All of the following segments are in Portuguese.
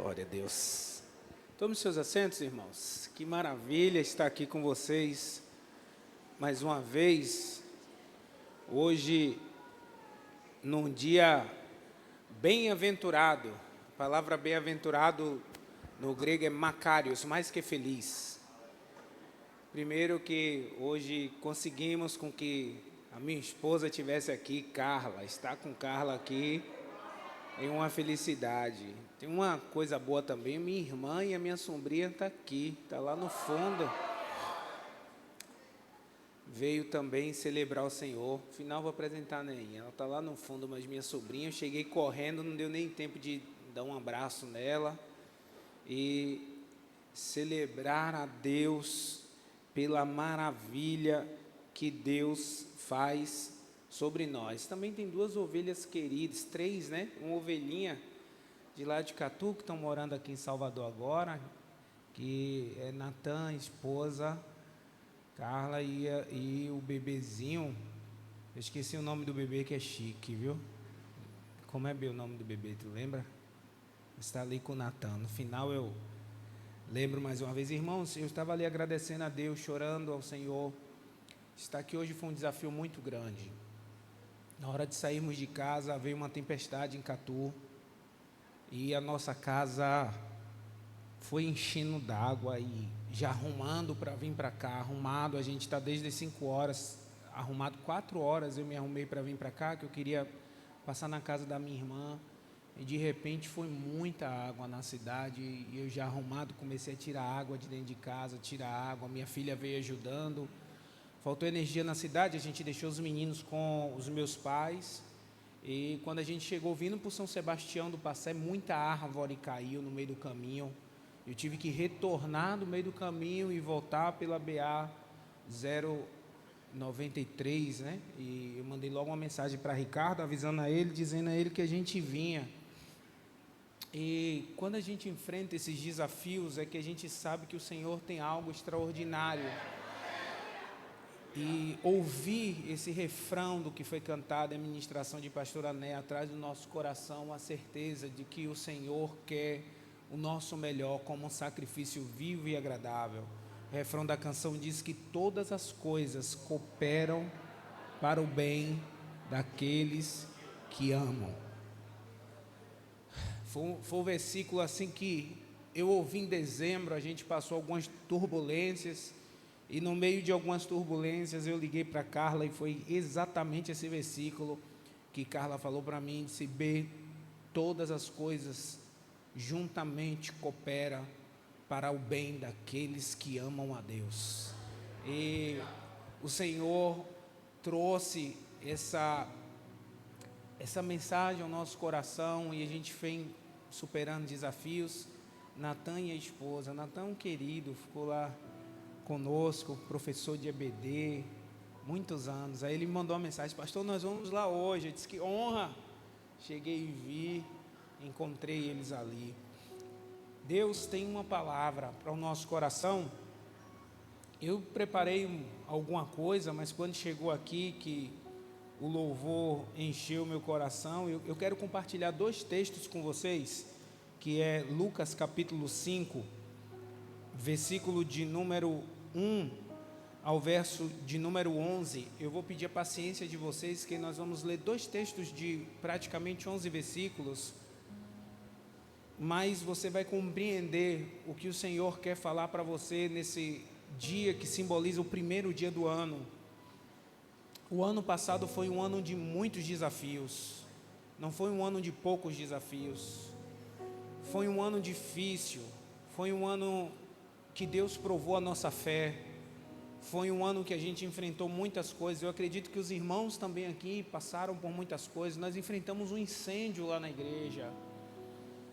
Glória a Deus. Tome seus assentos, irmãos. Que maravilha estar aqui com vocês mais uma vez. Hoje, num dia bem-aventurado. A palavra bem-aventurado no grego é makarios, mais que feliz. Primeiro que hoje conseguimos com que a minha esposa estivesse aqui, Carla. Estar com Carla aqui é uma felicidade. Tem uma coisa boa também, minha irmã e a minha sobrinha estão aqui, está lá no fundo. Veio também celebrar o Senhor. No final vou apresentar a Neinha, ela está lá no fundo, mas minha sobrinha, eu cheguei correndo, não deu nem tempo de dar um abraço nela. E celebrar a Deus pela maravilha que Deus faz sobre nós. Também tem duas ovelhas queridas, três, né? Uma ovelhinha de lá de Catu, que estão morando aqui em Salvador agora, que é Natan, esposa, Carla e o bebezinho. Eu esqueci o nome do bebê, que é chique, viu? Como é bem o nome do bebê, tu lembra? Está ali com o Natan. No final eu lembro mais uma vez. Irmãos, eu estava ali agradecendo a Deus, chorando ao Senhor. Estar aqui hoje foi um desafio muito grande. Na hora de sairmos de casa, veio uma tempestade em Catu e a nossa casa foi enchendo d'água e já arrumando para vir para cá, arrumado. A gente está desde as 5 horas, arrumado 4 horas, eu me arrumei para vir para cá, que eu queria passar na casa da minha irmã. E de repente foi muita água na cidade e eu já arrumado comecei a tirar água de dentro de casa, tirar água. Minha filha veio ajudando. Faltou energia na cidade, a gente deixou os meninos com os meus pais. E quando a gente chegou vindo para o São Sebastião do Passé, muita árvore caiu no meio do caminho. Eu tive que retornar no meio do caminho e voltar pela BA 093, né? E eu mandei logo uma mensagem para Ricardo, avisando a ele, dizendo a ele que a gente vinha. E quando a gente enfrenta esses desafios, é que a gente sabe que o Senhor tem algo extraordinário. E ouvir esse refrão do que foi cantado em ministração de pastor Ané atrás do nosso coração, a certeza de que o Senhor quer o nosso melhor como um sacrifício vivo e agradável. O refrão da canção diz que todas as coisas cooperam para o bem daqueles que amam. Foi um versículo assim que eu ouvi em dezembro, a gente passou algumas turbulências. E no meio de algumas turbulências eu liguei para Carla e foi exatamente esse versículo que Carla falou para mim, disse: B, todas as coisas juntamente cooperam para o bem daqueles que amam a Deus. E o Senhor trouxe essa mensagem ao nosso coração e a gente vem superando desafios. Natan e a esposa, Natan, querido, ficou lá conosco, professor de EBD, muitos anos. Aí ele me mandou uma mensagem: pastor, nós vamos lá hoje. Eu disse: que honra. Cheguei e vi, encontrei eles ali. Deus tem uma palavra para o nosso coração. Eu preparei alguma coisa, mas quando chegou aqui, que o louvor encheu meu coração, eu quero compartilhar 2 textos com vocês, que é Lucas capítulo 5, versículo de número 1 ao verso de número 11. Eu vou pedir a paciência de vocês, que nós vamos ler 2 textos de praticamente 11 versículos, mas você vai compreender o que o Senhor quer falar para você nesse dia que simboliza o primeiro dia do ano. O ano passado foi um ano de muitos desafios, não foi um ano de poucos desafios, foi um ano difícil, foi um ano que Deus provou a nossa fé, foi um ano que a gente enfrentou muitas coisas. Eu acredito que os irmãos também aqui passaram por muitas coisas. Nós enfrentamos um incêndio lá na igreja,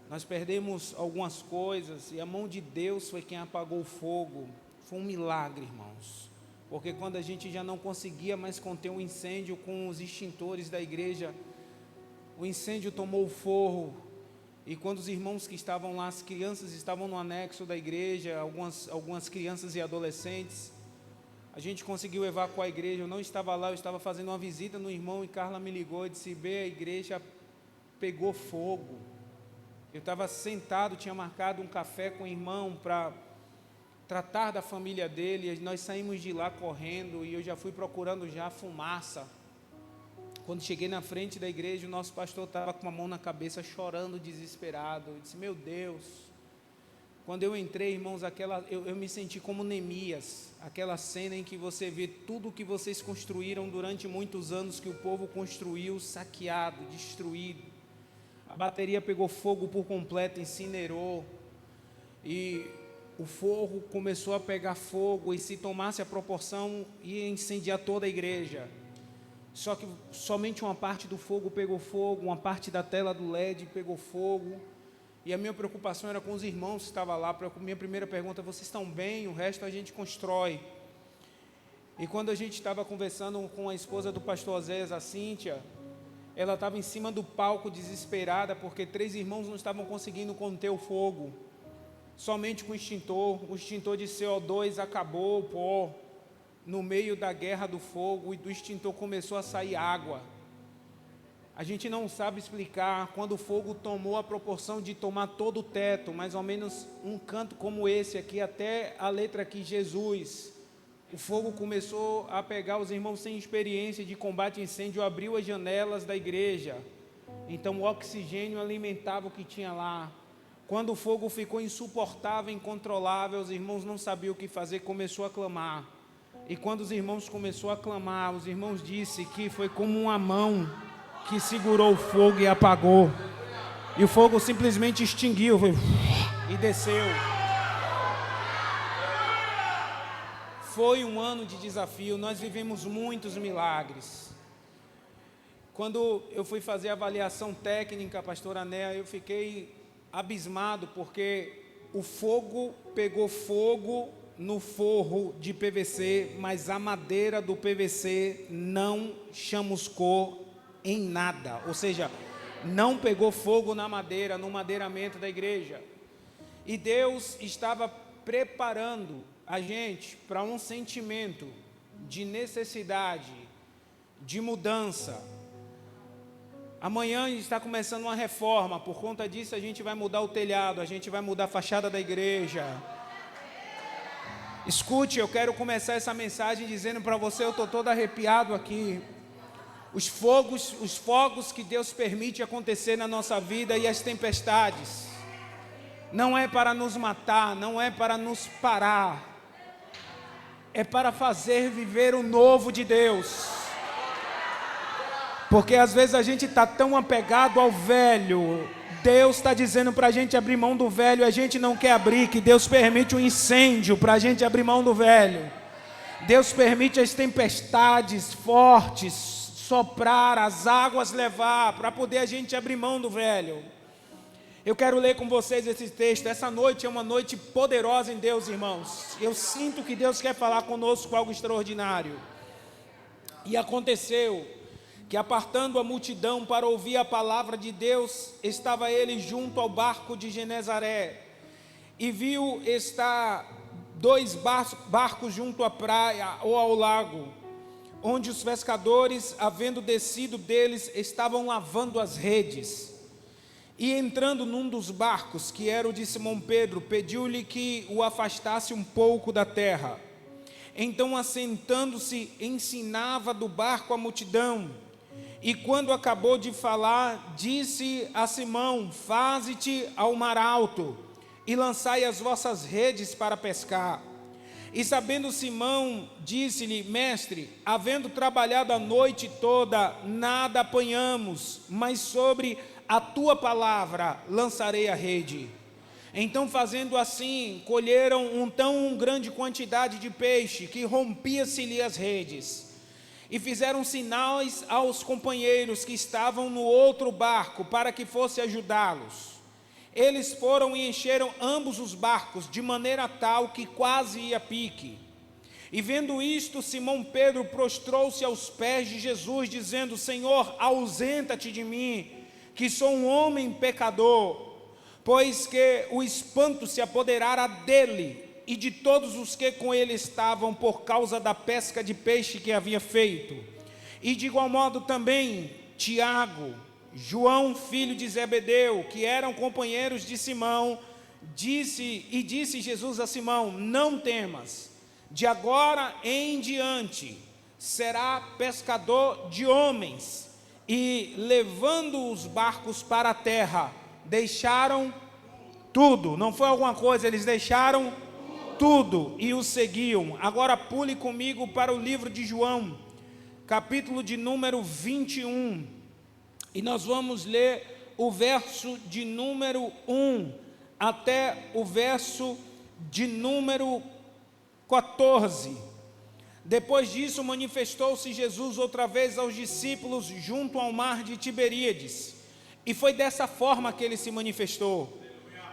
nós perdemos algumas coisas e a mão de Deus foi quem apagou o fogo. Foi um milagre, irmãos, porque quando a gente já não conseguia mais conter um incêndio com os extintores da igreja, o incêndio tomou o forro. E quando os irmãos que estavam lá, as crianças estavam no anexo da igreja, algumas crianças e adolescentes, a gente conseguiu evacuar a igreja. Eu não estava lá, eu estava fazendo uma visita no irmão e Carla me ligou e disse: B, a igreja pegou fogo. Eu estava sentado, tinha marcado um café com o irmão para tratar da família dele. Nós saímos de lá correndo e eu já fui procurando já fumaça. Quando cheguei na frente da igreja, o nosso pastor estava com a mão na cabeça, chorando, desesperado. Eu disse, meu Deus. Quando eu entrei, irmãos, eu me senti como Neemias, aquela cena em que você vê tudo o que vocês construíram durante muitos anos, que o povo construiu, saqueado, destruído. A bateria pegou fogo por completo, incinerou, e o forro começou a pegar fogo, e se tomasse a proporção, ia incendiar toda a igreja. Só que somente uma parte do fogo pegou fogo, uma parte da tela do LED pegou fogo, e a minha preocupação era com os irmãos que estavam lá. Minha primeira pergunta, vocês estão bem? O resto a gente constrói. E quando a gente estava conversando com a esposa do pastor Zé, a Cíntia, ela estava em cima do palco desesperada, porque 3 irmãos não estavam conseguindo conter o fogo, somente com o extintor de CO2 acabou o pó, no meio da guerra do fogo, e do extintor começou a sair água. A gente não sabe explicar quando o fogo tomou a proporção de tomar todo o teto, mais ou menos um canto como esse aqui, até a letra aqui, Jesus. O fogo começou a pegar os irmãos sem experiência de combate a incêndio, abriu as janelas da igreja. Então o oxigênio alimentava o que tinha lá. Quando o fogo ficou insuportável, incontrolável, os irmãos não sabiam o que fazer, começou a clamar. E quando os irmãos começaram a clamar, os irmãos disseram que foi como uma mão que segurou o fogo e apagou. E o fogo simplesmente extinguiu e desceu. Foi um ano de desafio, nós vivemos muitos milagres. Quando eu fui fazer a avaliação técnica, pastora Anéa, eu fiquei abismado, porque o fogo pegou fogo no forro de PVC, mas a madeira do PVC não chamuscou em nada, ou seja, não pegou fogo na madeira, no madeiramento da igreja. E Deus estava preparando a gente para um sentimento de necessidade, de mudança. Amanhã está começando uma reforma, por conta disso a gente vai mudar o telhado, a gente vai mudar a fachada da igreja. Escute, eu quero começar essa mensagem dizendo para você, eu estou todo arrepiado aqui. Os fogos que Deus permite acontecer na nossa vida e as tempestades, não é para nos matar, não é para nos parar, é para fazer viver o novo de Deus. Porque às vezes a gente está tão apegado ao velho. Deus está dizendo para a gente abrir mão do velho, a gente não quer abrir, que Deus permite um incêndio para a gente abrir mão do velho. Deus permite as tempestades fortes soprar, as águas levar, para poder a gente abrir mão do velho. Eu quero ler com vocês esse texto. Essa noite é uma noite poderosa em Deus, irmãos. Eu sinto que Deus quer falar conosco algo extraordinário. E aconteceu que, apartando a multidão para ouvir a palavra de Deus, estava ele junto ao barco de Genezaré, e viu estar 2 barcos junto à praia ou ao lago, onde os pescadores, havendo descido deles, estavam lavando as redes. E entrando num dos barcos, que era o de Simão Pedro, pediu-lhe que o afastasse um pouco da terra. Então, assentando-se, ensinava do barco a multidão. E quando acabou de falar, disse a Simão: faze-te ao mar alto, e lançai as vossas redes para pescar. E sabendo Simão, disse-lhe: mestre, havendo trabalhado a noite toda, nada apanhamos, mas sobre a tua palavra lançarei a rede. Então, fazendo assim, colheram tão grande quantidade de peixe, que rompia-se-lhe as redes. E fizeram sinais aos companheiros que estavam no outro barco, para que fosse ajudá-los. Eles foram e encheram ambos os barcos, de maneira tal que quase ia a pique. E vendo isto, Simão Pedro prostrou-se aos pés de Jesus, dizendo: Senhor, ausenta-te de mim, que sou um homem pecador. Pois que o espanto se apoderara dele e de todos os que com ele estavam, por causa da pesca de peixe que havia feito. E de igual modo também Tiago, João, filho de Zebedeu, que eram companheiros de Simão, disse Jesus a Simão: não temas, de agora em diante será pescador de homens. E levando os barcos para a terra, deixaram tudo. Não foi alguma coisa, eles deixaram tudo e o seguiam. Agora pule comigo para o livro de João, capítulo de número 21, e nós vamos ler o verso de número 1 até o verso de número 14. Depois disso, manifestou-se Jesus outra vez aos discípulos junto ao mar de Tiberíades, e foi dessa forma que ele se manifestou.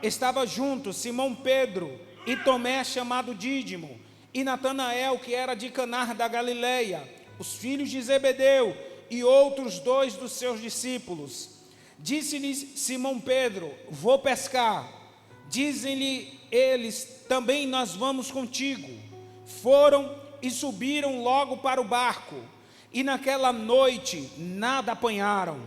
Estava junto Simão Pedro e Tomé, chamado Dídimo, e Natanael, que era de Caná da Galileia, os filhos de Zebedeu, e outros 2 dos seus discípulos. Disse-lhes Simão Pedro: vou pescar. Dizem-lhe eles: também nós vamos contigo. Foram e subiram logo para o barco, e naquela noite nada apanharam.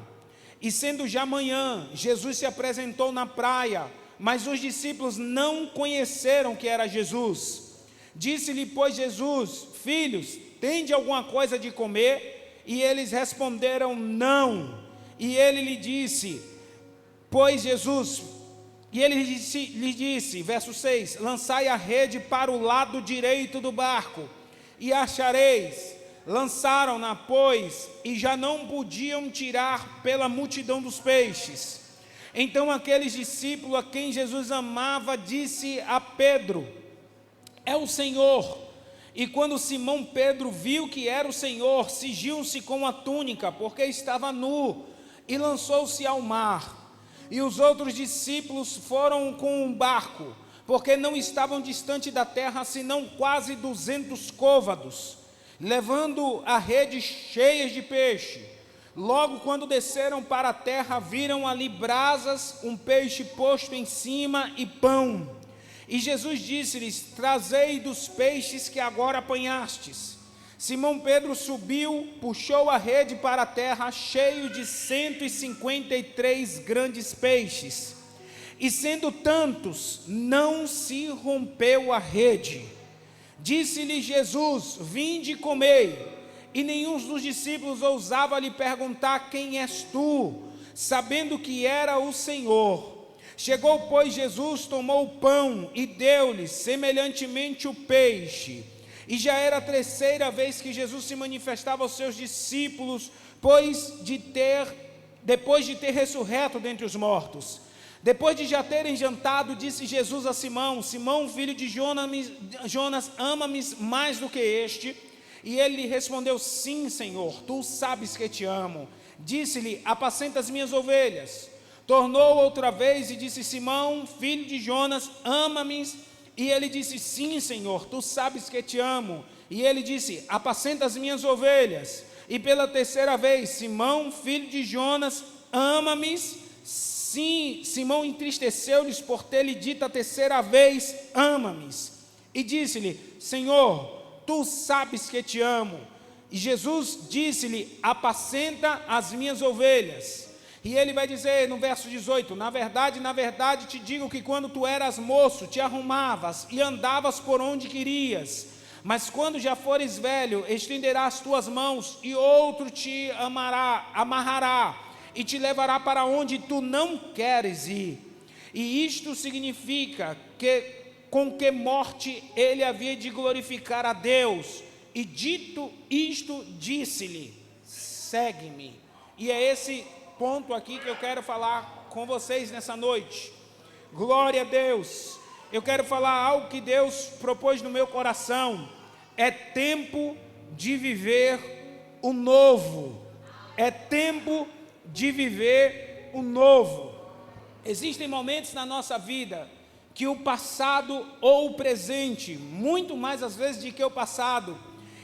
E sendo já manhã, Jesus se apresentou na praia, mas os discípulos não conheceram que era Jesus. Disse-lhe, pois, Jesus: filhos, tende alguma coisa de comer? E eles responderam: não. E ele lhe disse, lhe disse, verso 6, lançai a rede para o lado direito do barco, e achareis. Lançaram-na, pois, e já não podiam tirar pela multidão dos peixes. Então aqueles discípulos a quem Jesus amava disse a Pedro: é o Senhor. E quando Simão Pedro viu que era o Senhor, cingiu-se com a túnica, porque estava nu, e lançou-se ao mar. E os outros discípulos foram com um barco, porque não estavam distante da terra, senão quase 200 côvados, levando a rede cheias de peixe. Logo quando desceram para a terra, viram ali brasas, um peixe posto em cima e pão. E Jesus disse-lhes: trazei dos peixes que agora apanhastes. Simão Pedro subiu, puxou a rede para a terra, cheio de 153 grandes peixes. E sendo tantos, não se rompeu a rede. Disse-lhe Jesus: vinde e comei. E nenhum dos discípulos ousava lhe perguntar: quem és tu? Sabendo que era o Senhor. Chegou, pois, Jesus, tomou o pão e deu-lhes semelhantemente o peixe. E já era a 3ª vez que Jesus se manifestava aos seus discípulos, depois de ter ressurreto dentre os mortos. Depois de já terem jantado, disse Jesus a Simão: Simão, filho de Jonas, ama-me mais do que este? E ele lhe respondeu: sim, Senhor, tu sabes que te amo. Disse-lhe: apacenta as minhas ovelhas. Tornou outra vez e disse: Simão, filho de Jonas, ama-me? E ele disse: sim, Senhor, tu sabes que te amo. E ele disse: apacenta as minhas ovelhas. E pela 3ª vez: Simão, filho de Jonas, ama-me? Sim. Simão entristeceu-lhes por ter lhe dito a 3ª vez: ama-me. E disse-lhe: Senhor, tu sabes que te amo. E Jesus disse-lhe: apacenta as minhas ovelhas. E ele vai dizer no verso 18: na verdade te digo que quando tu eras moço, te arrumavas e andavas por onde querias. Mas quando já fores velho, estenderás tuas mãos, e outro te amarrará, e te levará para onde tu não queres ir. E isto significa que com que morte ele havia de glorificar a Deus. E dito isto, disse-lhe: segue-me. E é esse ponto aqui que eu quero falar com vocês nessa noite. Glória a Deus. Eu quero falar algo que Deus propôs no meu coração. É tempo de viver o novo. É tempo de viver o novo. Existem momentos na nossa vida que o passado ou o presente, muito mais às vezes do que o passado,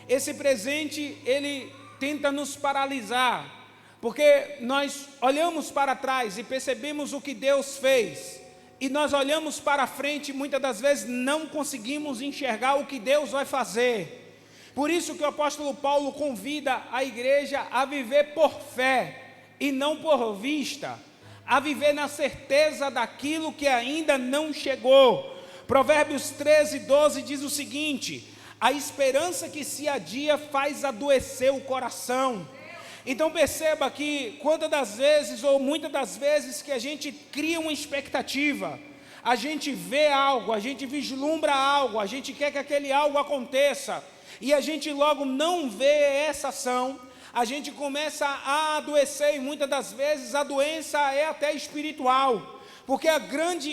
esse presente ele tenta nos paralisar. Porque nós olhamos para trás e percebemos o que Deus fez, e nós olhamos para frente e muitas das vezes não conseguimos enxergar o que Deus vai fazer. Por isso que o apóstolo Paulo convida a igreja a viver por fé e não por vista, a viver na certeza daquilo que ainda não chegou. Provérbios 13:12 diz o seguinte: a esperança que se adia faz adoecer o coração. Então perceba que quantas das vezes, ou muitas das vezes, que a gente cria uma expectativa, a gente vê algo, a gente vislumbra algo, a gente quer que aquele algo aconteça, e a gente logo não vê essa ação, a gente começa a adoecer, e muitas das vezes a doença é até espiritual, porque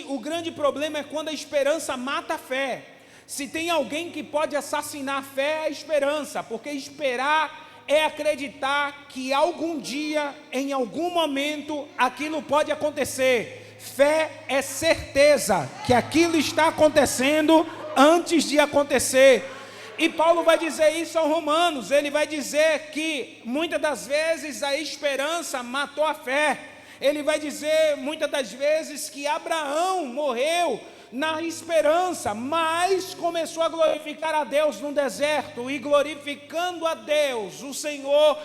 o grande problema é quando a esperança mata a fé. Se tem alguém que pode assassinar a fé, é a esperança, porque esperar é acreditar que algum dia, em algum momento, aquilo pode acontecer. Fé é certeza que aquilo está acontecendo antes de acontecer. E Paulo vai dizer isso aos Romanos. Ele vai dizer que muitas das vezes a esperança matou a fé. Ele vai dizer muitas das vezes que Abraão morreu na esperança, mas começou a glorificar a Deus no deserto, e glorificando a Deus, o Senhor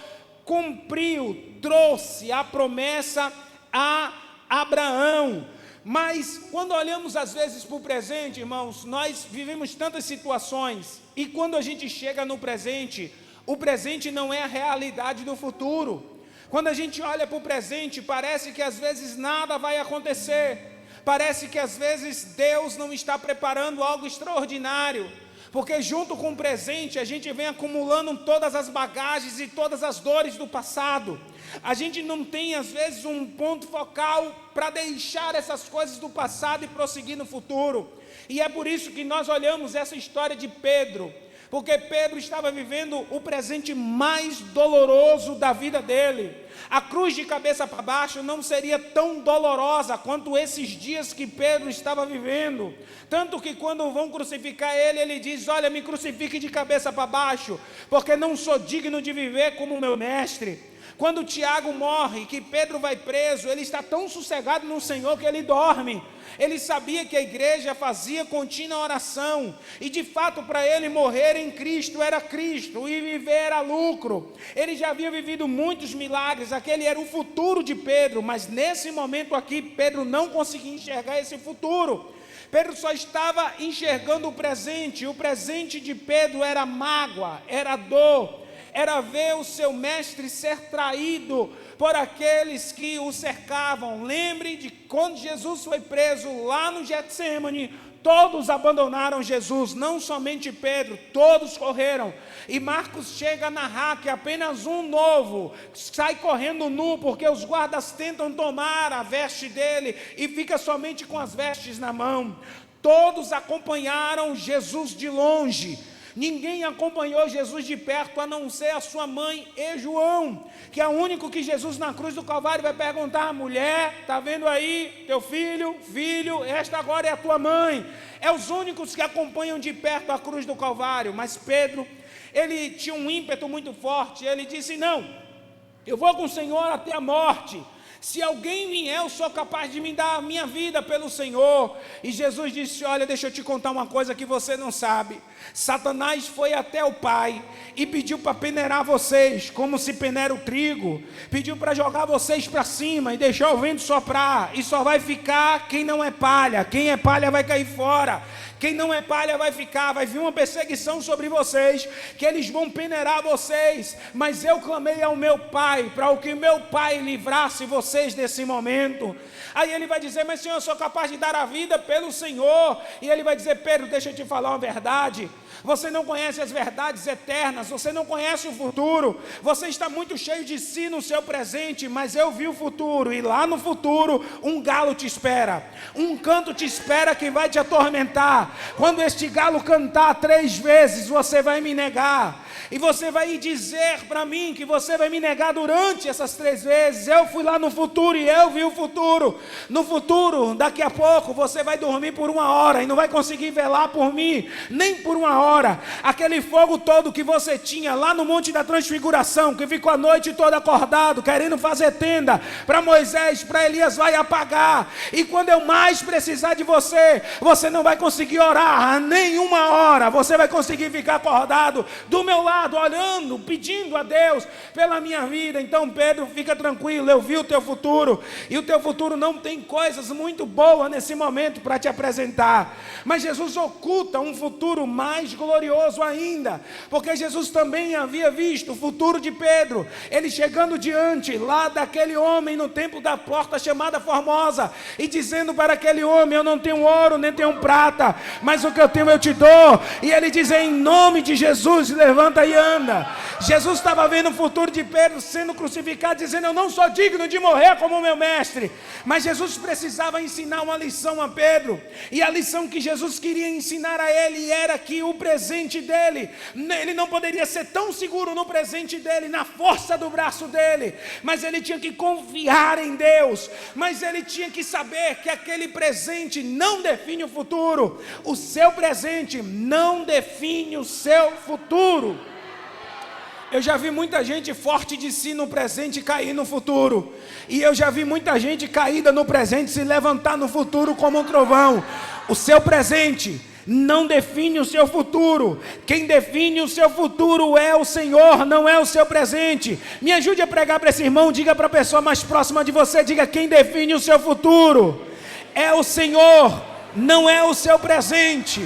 cumpriu, trouxe a promessa a Abraão. Mas quando olhamos às vezes para o presente, irmãos, nós vivemos tantas situações, e quando a gente chega no presente, o presente não é a realidade do futuro. Quando a gente olha para o presente, parece que às vezes nada vai acontecer. Parece que às vezes Deus não está preparando algo extraordinário, porque junto com o presente a gente vem acumulando todas as bagagens e todas as dores do passado. A gente não tem às vezes um ponto focal para deixar essas coisas do passado e prosseguir no futuro. E é por isso que nós olhamos essa história de Pedro, porque Pedro estava vivendo o presente mais doloroso da vida dele. A cruz de cabeça para baixo não seria tão dolorosa quanto esses dias que Pedro estava vivendo. Tanto que quando vão crucificar ele, ele diz: olha, me crucifique de cabeça para baixo, porque não sou digno de viver como meu mestre. Quando Tiago morre, que Pedro vai preso, ele está tão sossegado no Senhor que ele dorme. Ele sabia que a igreja fazia contínua oração, e de fato para ele morrer em Cristo era Cristo, e viver era lucro. Ele já havia vivido muitos milagres, aquele era o futuro de Pedro, mas nesse momento aqui Pedro não conseguia enxergar esse futuro. Pedro só estava enxergando o presente, e o presente de Pedro era mágoa, era dor, era ver o seu mestre ser traído por aqueles que o cercavam. Lembre de quando Jesus foi preso lá no Getsêmani, todos abandonaram Jesus, não somente Pedro, todos correram. E Marcos chega a narrar que apenas um novo sai correndo nu, porque os guardas tentam tomar a veste dele e fica somente com as vestes na mão. Todos acompanharam Jesus de longe. Ninguém acompanhou Jesus de perto, a não ser a sua mãe e João, que é o único que Jesus na cruz do Calvário vai perguntar: mulher, está vendo aí teu filho, esta agora é a tua mãe. É os únicos que acompanham de perto a cruz do Calvário. Mas Pedro, ele tinha um ímpeto muito forte, ele disse: não, eu vou com o Senhor até a morte. Se alguém vier, eu sou capaz de me dar a minha vida pelo Senhor. E Jesus disse: olha, deixa eu te contar uma coisa que você não sabe. Satanás foi até o Pai e pediu para peneirar vocês, como se peneira o trigo. Pediu para jogar vocês para cima e deixar o vento soprar. E só vai ficar quem não é palha. Quem é palha vai cair fora. Quem não é palha vai ficar, vai vir uma perseguição sobre vocês, que eles vão peneirar vocês. Mas eu clamei ao meu Pai, para o que meu Pai livrasse vocês desse momento. Aí ele vai dizer: mas Senhor, eu sou capaz de dar a vida pelo Senhor. E ele vai dizer: Pedro, deixa eu te falar uma verdade. Você não conhece as verdades eternas, você não conhece o futuro, você está muito cheio de si no seu presente, mas eu vi o futuro, e lá no futuro um galo te espera, um canto te espera que vai te atormentar. Quando este galo cantar 3 vezes, você vai me negar, e você vai dizer para mim que você vai me negar durante essas 3 vezes. Eu fui lá no futuro e eu vi o futuro. No futuro, daqui a pouco, você vai dormir por 1 hora e não vai conseguir velar por mim, nem por 1 hora. Aquele fogo todo que você tinha lá no Monte da Transfiguração, que ficou a noite toda acordado, querendo fazer tenda para Moisés, para Elias, vai apagar. E quando eu mais precisar de você, você não vai conseguir orar nem 1 hora. Você vai conseguir ficar acordado do meu lado, ajoelhado, orando, pedindo a Deus pela minha vida. Então, Pedro, fica tranquilo, eu vi o teu futuro, e o teu futuro não tem coisas muito boas nesse momento para te apresentar. Mas Jesus oculta um futuro mais glorioso ainda, porque Jesus também havia visto o futuro de Pedro, ele chegando diante lá daquele homem no templo da porta chamada Formosa, e dizendo para aquele homem: eu não tenho ouro, nem tenho prata, mas o que eu tenho eu te dou. E ele diz: em nome de Jesus, levanta e anda. Jesus estava vendo o futuro de Pedro sendo crucificado, dizendo: eu não sou digno de morrer como meu mestre. Mas Jesus precisava ensinar uma lição a Pedro, e a lição que Jesus queria ensinar a ele era que o presente dele, ele não poderia ser tão seguro no presente dele, na força do braço dele, mas ele tinha que confiar em Deus. Mas ele tinha que saber que aquele presente não define o futuro. O seu presente não define o seu futuro. Eu já vi muita gente forte de si no presente cair no futuro, e eu já vi muita gente caída no presente se levantar no futuro como um trovão. O seu presente não define o seu futuro. Quem define o seu futuro é o Senhor, não é o seu presente. Me ajude a pregar para esse irmão, diga para a pessoa mais próxima de você, diga: quem define o seu futuro é o Senhor, não é o seu presente.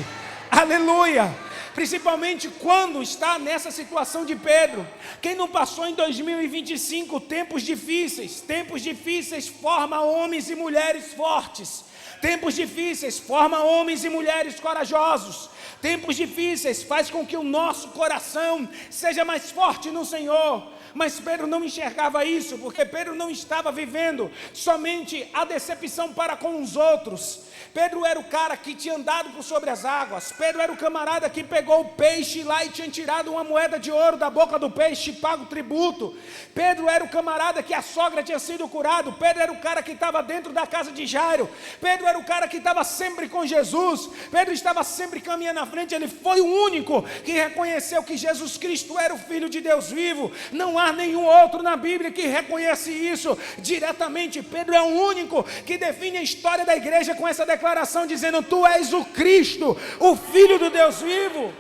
Aleluia! Principalmente quando está nessa situação de Pedro. Quem não passou em 2025 tempos difíceis formam homens e mulheres fortes. Tempos difíceis formam homens e mulheres corajosos. Tempos difíceis faz com que o nosso coração seja mais forte no Senhor. Mas Pedro não enxergava isso, porque Pedro não estava vivendo somente a decepção para com os outros. Pedro era o cara que tinha andado por sobre as águas. Pedro era o camarada que pegou o peixe lá e tinha tirado uma moeda de ouro da boca do peixe e pago tributo. Pedro era o camarada que a sogra tinha sido curado. Pedro era o cara que estava dentro da casa de Jairo. Pedro era o cara que estava sempre com Jesus. Pedro estava sempre caminhando à frente. Ele foi o único que reconheceu que Jesus Cristo era o Filho de Deus vivo. Não há nenhum outro na Bíblia que reconhece isso diretamente. Pedro é o único que define a história da igreja com essa declaração, dizendo: tu és o Cristo, o Filho do Deus vivo.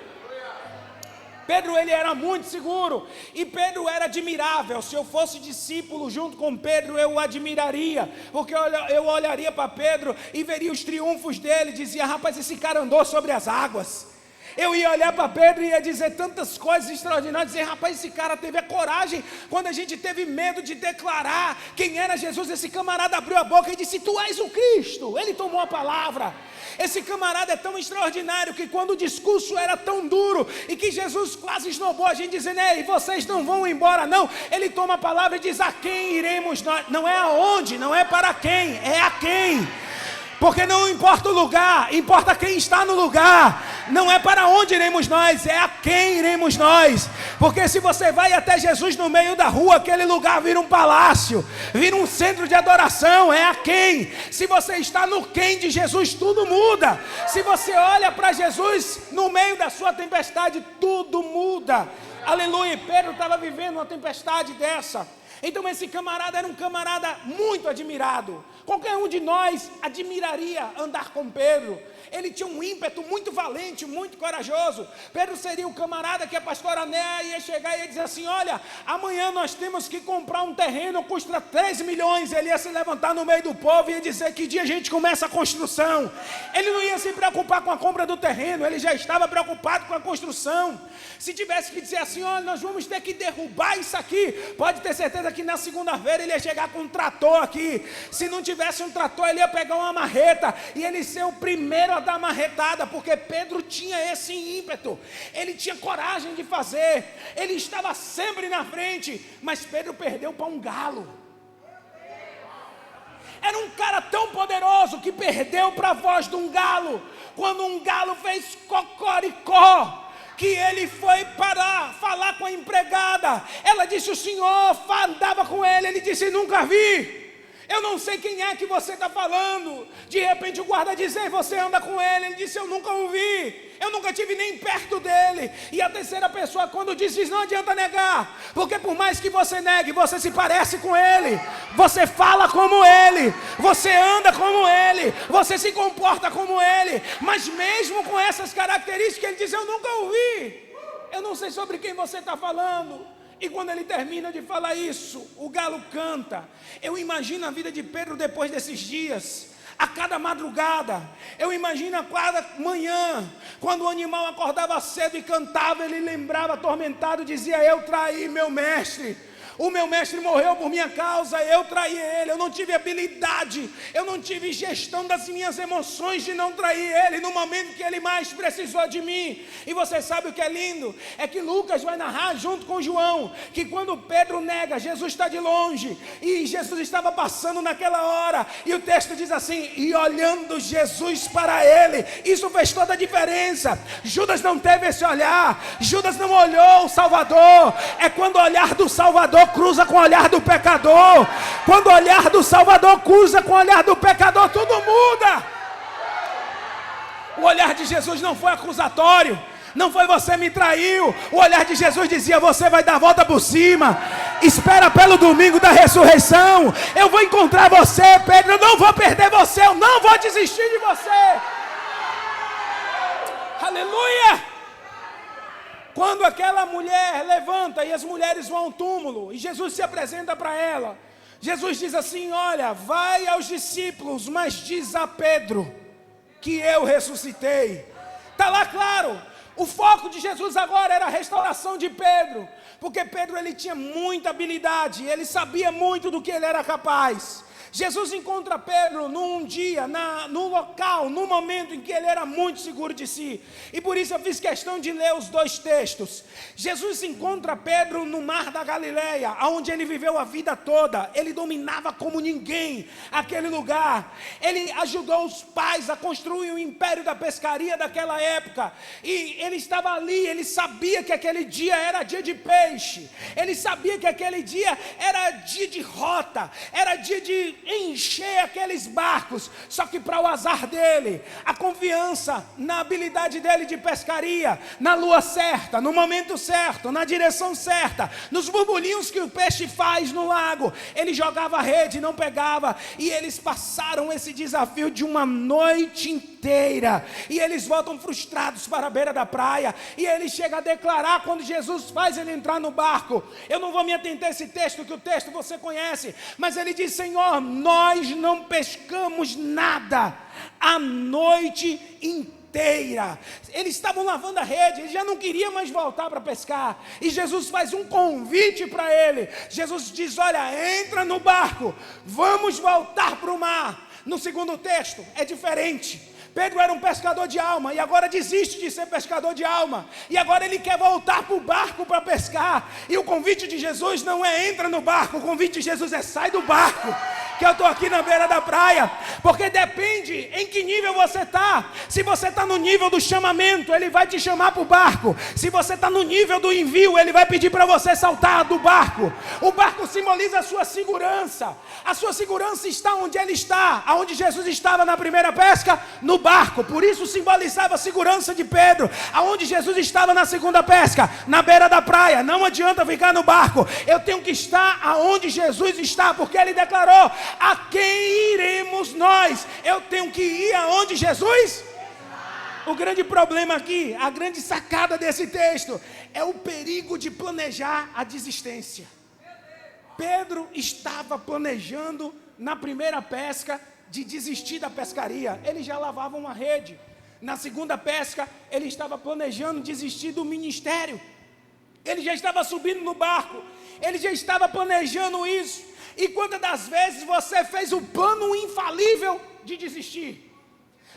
Pedro, ele era muito seguro, e Pedro era admirável. Se eu fosse discípulo junto com Pedro, eu o admiraria, porque eu olharia para Pedro e veria os triunfos dele, dizia: rapaz, esse cara andou sobre as águas. Eu ia olhar para Pedro e ia dizer tantas coisas extraordinárias, dizer: rapaz, esse cara teve a coragem, quando a gente teve medo de declarar quem era Jesus, esse camarada abriu a boca e disse: tu és o Cristo. Ele tomou a palavra. Esse camarada é tão extraordinário que quando o discurso era tão duro e que Jesus quase esnobou a gente, dizendo: ei, vocês não vão embora não, ele toma a palavra e diz: a quem iremos nós? Não é aonde, não é para quem, é a quem. Porque não importa o lugar, importa quem está no lugar. Não é para onde iremos nós, é a quem iremos nós. Porque se você vai até Jesus no meio da rua, aquele lugar vira um palácio, vira um centro de adoração, é a quem. Se você está no quem de Jesus, tudo muda. Se você olha para Jesus no meio da sua tempestade, tudo muda. Aleluia. Pedro estava vivendo uma tempestade dessa. Então esse camarada era um camarada muito admirado. Qualquer um de nós admiraria andar com Pedro. Ele tinha um ímpeto muito valente, muito corajoso. Pedro seria o camarada que a pastora Néa ia chegar e ia dizer assim: olha, amanhã nós temos que comprar um terreno, custa 3 milhões. Ele ia se levantar no meio do povo e ia dizer: que dia a gente começa a construção. Ele não ia se preocupar com a compra do terreno, ele já estava preocupado com a construção. Se tivesse que dizer assim: olha, nós vamos ter que derrubar isso aqui, pode ter certeza que na segunda-feira ele ia chegar com um trator aqui. Se não tivesse um trator, ele ia pegar uma marreta e ele ia ser o primeiro a dar marretada, porque Pedro tinha esse ímpeto, ele tinha coragem de fazer, ele estava sempre na frente. Mas Pedro perdeu para um galo. Era um cara tão poderoso que perdeu para a voz de um galo. Quando um galo fez cocoricó, que ele foi para falar com a empregada, ela disse: o senhor andava com ele? Ele disse: nunca vi. Eu não sei quem é que você está falando. De repente o guarda diz: ei, você anda com ele? Ele disse: eu nunca o vi, eu nunca estive nem perto dele. E a terceira pessoa, quando diz: não adianta negar, porque por mais que você negue, você se parece com ele, você fala como ele, você anda como ele, você se comporta como ele. Mas mesmo com essas características, ele diz: eu nunca o vi. Eu não sei sobre quem você está falando. E quando ele termina de falar isso, o galo canta. Eu imagino a vida de Pedro depois desses dias. A cada madrugada, eu imagino a cada manhã, quando o animal acordava cedo e cantava, ele lembrava atormentado, dizia: eu traí meu mestre. O meu mestre morreu por minha causa, eu traí ele. Eu não tive habilidade, eu não tive gestão das minhas emoções de não trair ele no momento que ele mais precisou de mim. E você sabe o que é lindo? É que Lucas vai narrar junto com João, que quando Pedro nega, Jesus está de longe, e Jesus estava passando naquela hora, e o texto diz assim: e olhando Jesus para ele. Isso fez toda a diferença. Judas não teve esse olhar, Judas não olhou o Salvador. É quando o olhar do Salvador cruza com o olhar do pecador. Quando o olhar do Salvador cruza com o olhar do pecador, tudo muda. O olhar de Jesus não foi acusatório, não foi você me traiu. O olhar de Jesus dizia: você vai dar a volta por cima. Espera pelo domingo da ressurreição. Eu vou encontrar você, Pedro. Eu não vou perder você. Eu não vou desistir de você. Aleluia. Quando aquela mulher levanta e as mulheres vão ao túmulo e Jesus se apresenta para ela, Jesus diz assim: olha, vai aos discípulos, mas diz a Pedro que eu ressuscitei. Está lá claro, o foco de Jesus agora era a restauração de Pedro, porque Pedro ele tinha muita habilidade, ele sabia muito do que ele era capaz. Jesus encontra Pedro num dia, num local, num momento em que ele era muito seguro de si. E por isso eu fiz questão de ler os dois textos. Jesus encontra Pedro no mar da Galileia, onde ele viveu a vida toda. Ele dominava como ninguém aquele lugar. Ele ajudou os pais a construir o império da pescaria daquela época. E ele estava ali, ele sabia que aquele dia era dia de peixe. Ele sabia que aquele dia era dia de rota, era dia de encher aqueles barcos. Só que para o azar dele, a confiança na habilidade dele de pescaria, na lua certa, no momento certo, na direção certa, nos burburinhos que o peixe faz no lago, ele jogava a rede e não pegava. E eles passaram esse desafio de uma noite inteira, e eles voltam frustrados para a beira da praia. E ele chega a declarar, quando Jesus faz ele entrar no barco, eu não vou me atentar a esse texto, que o texto você conhece, mas ele diz: Senhor, nós não pescamos nada a noite inteira. Eles estavam lavando a rede, eles já não queriam mais voltar para pescar, e Jesus faz um convite para ele. Jesus diz: olha, entra no barco, vamos voltar para o mar. No segundo texto é diferente. Pedro era um pescador de alma, e agora desiste de ser pescador de alma, e agora ele quer voltar para o barco para pescar. E o convite de Jesus não é entra no barco, o convite de Jesus é sai do barco, que eu estou aqui na beira da praia. Porque depende em que nível você está. Se você está no nível do chamamento, ele vai te chamar para o barco. Se você está no nível do envio, ele vai pedir para você saltar do barco. O barco simboliza a sua segurança. A sua segurança está onde ele está, aonde Jesus estava na primeira pesca, no barco. Por isso simbolizava a segurança de Pedro. Aonde Jesus estava na segunda pesca, na beira da praia. Não adianta ficar no barco, eu tenho que estar aonde Jesus está, porque ele declarou: a quem iremos nós? Eu tenho que ir aonde Jesus. O grande problema aqui, a grande sacada desse texto, é o perigo de planejar a desistência. Pedro estava planejando na primeira pesca de desistir da pescaria. Ele já lavava uma rede. Na segunda pesca, ele estava planejando desistir do ministério. Ele já estava subindo no barco, ele já estava planejando isso. E quantas das vezes você fez o plano infalível de desistir?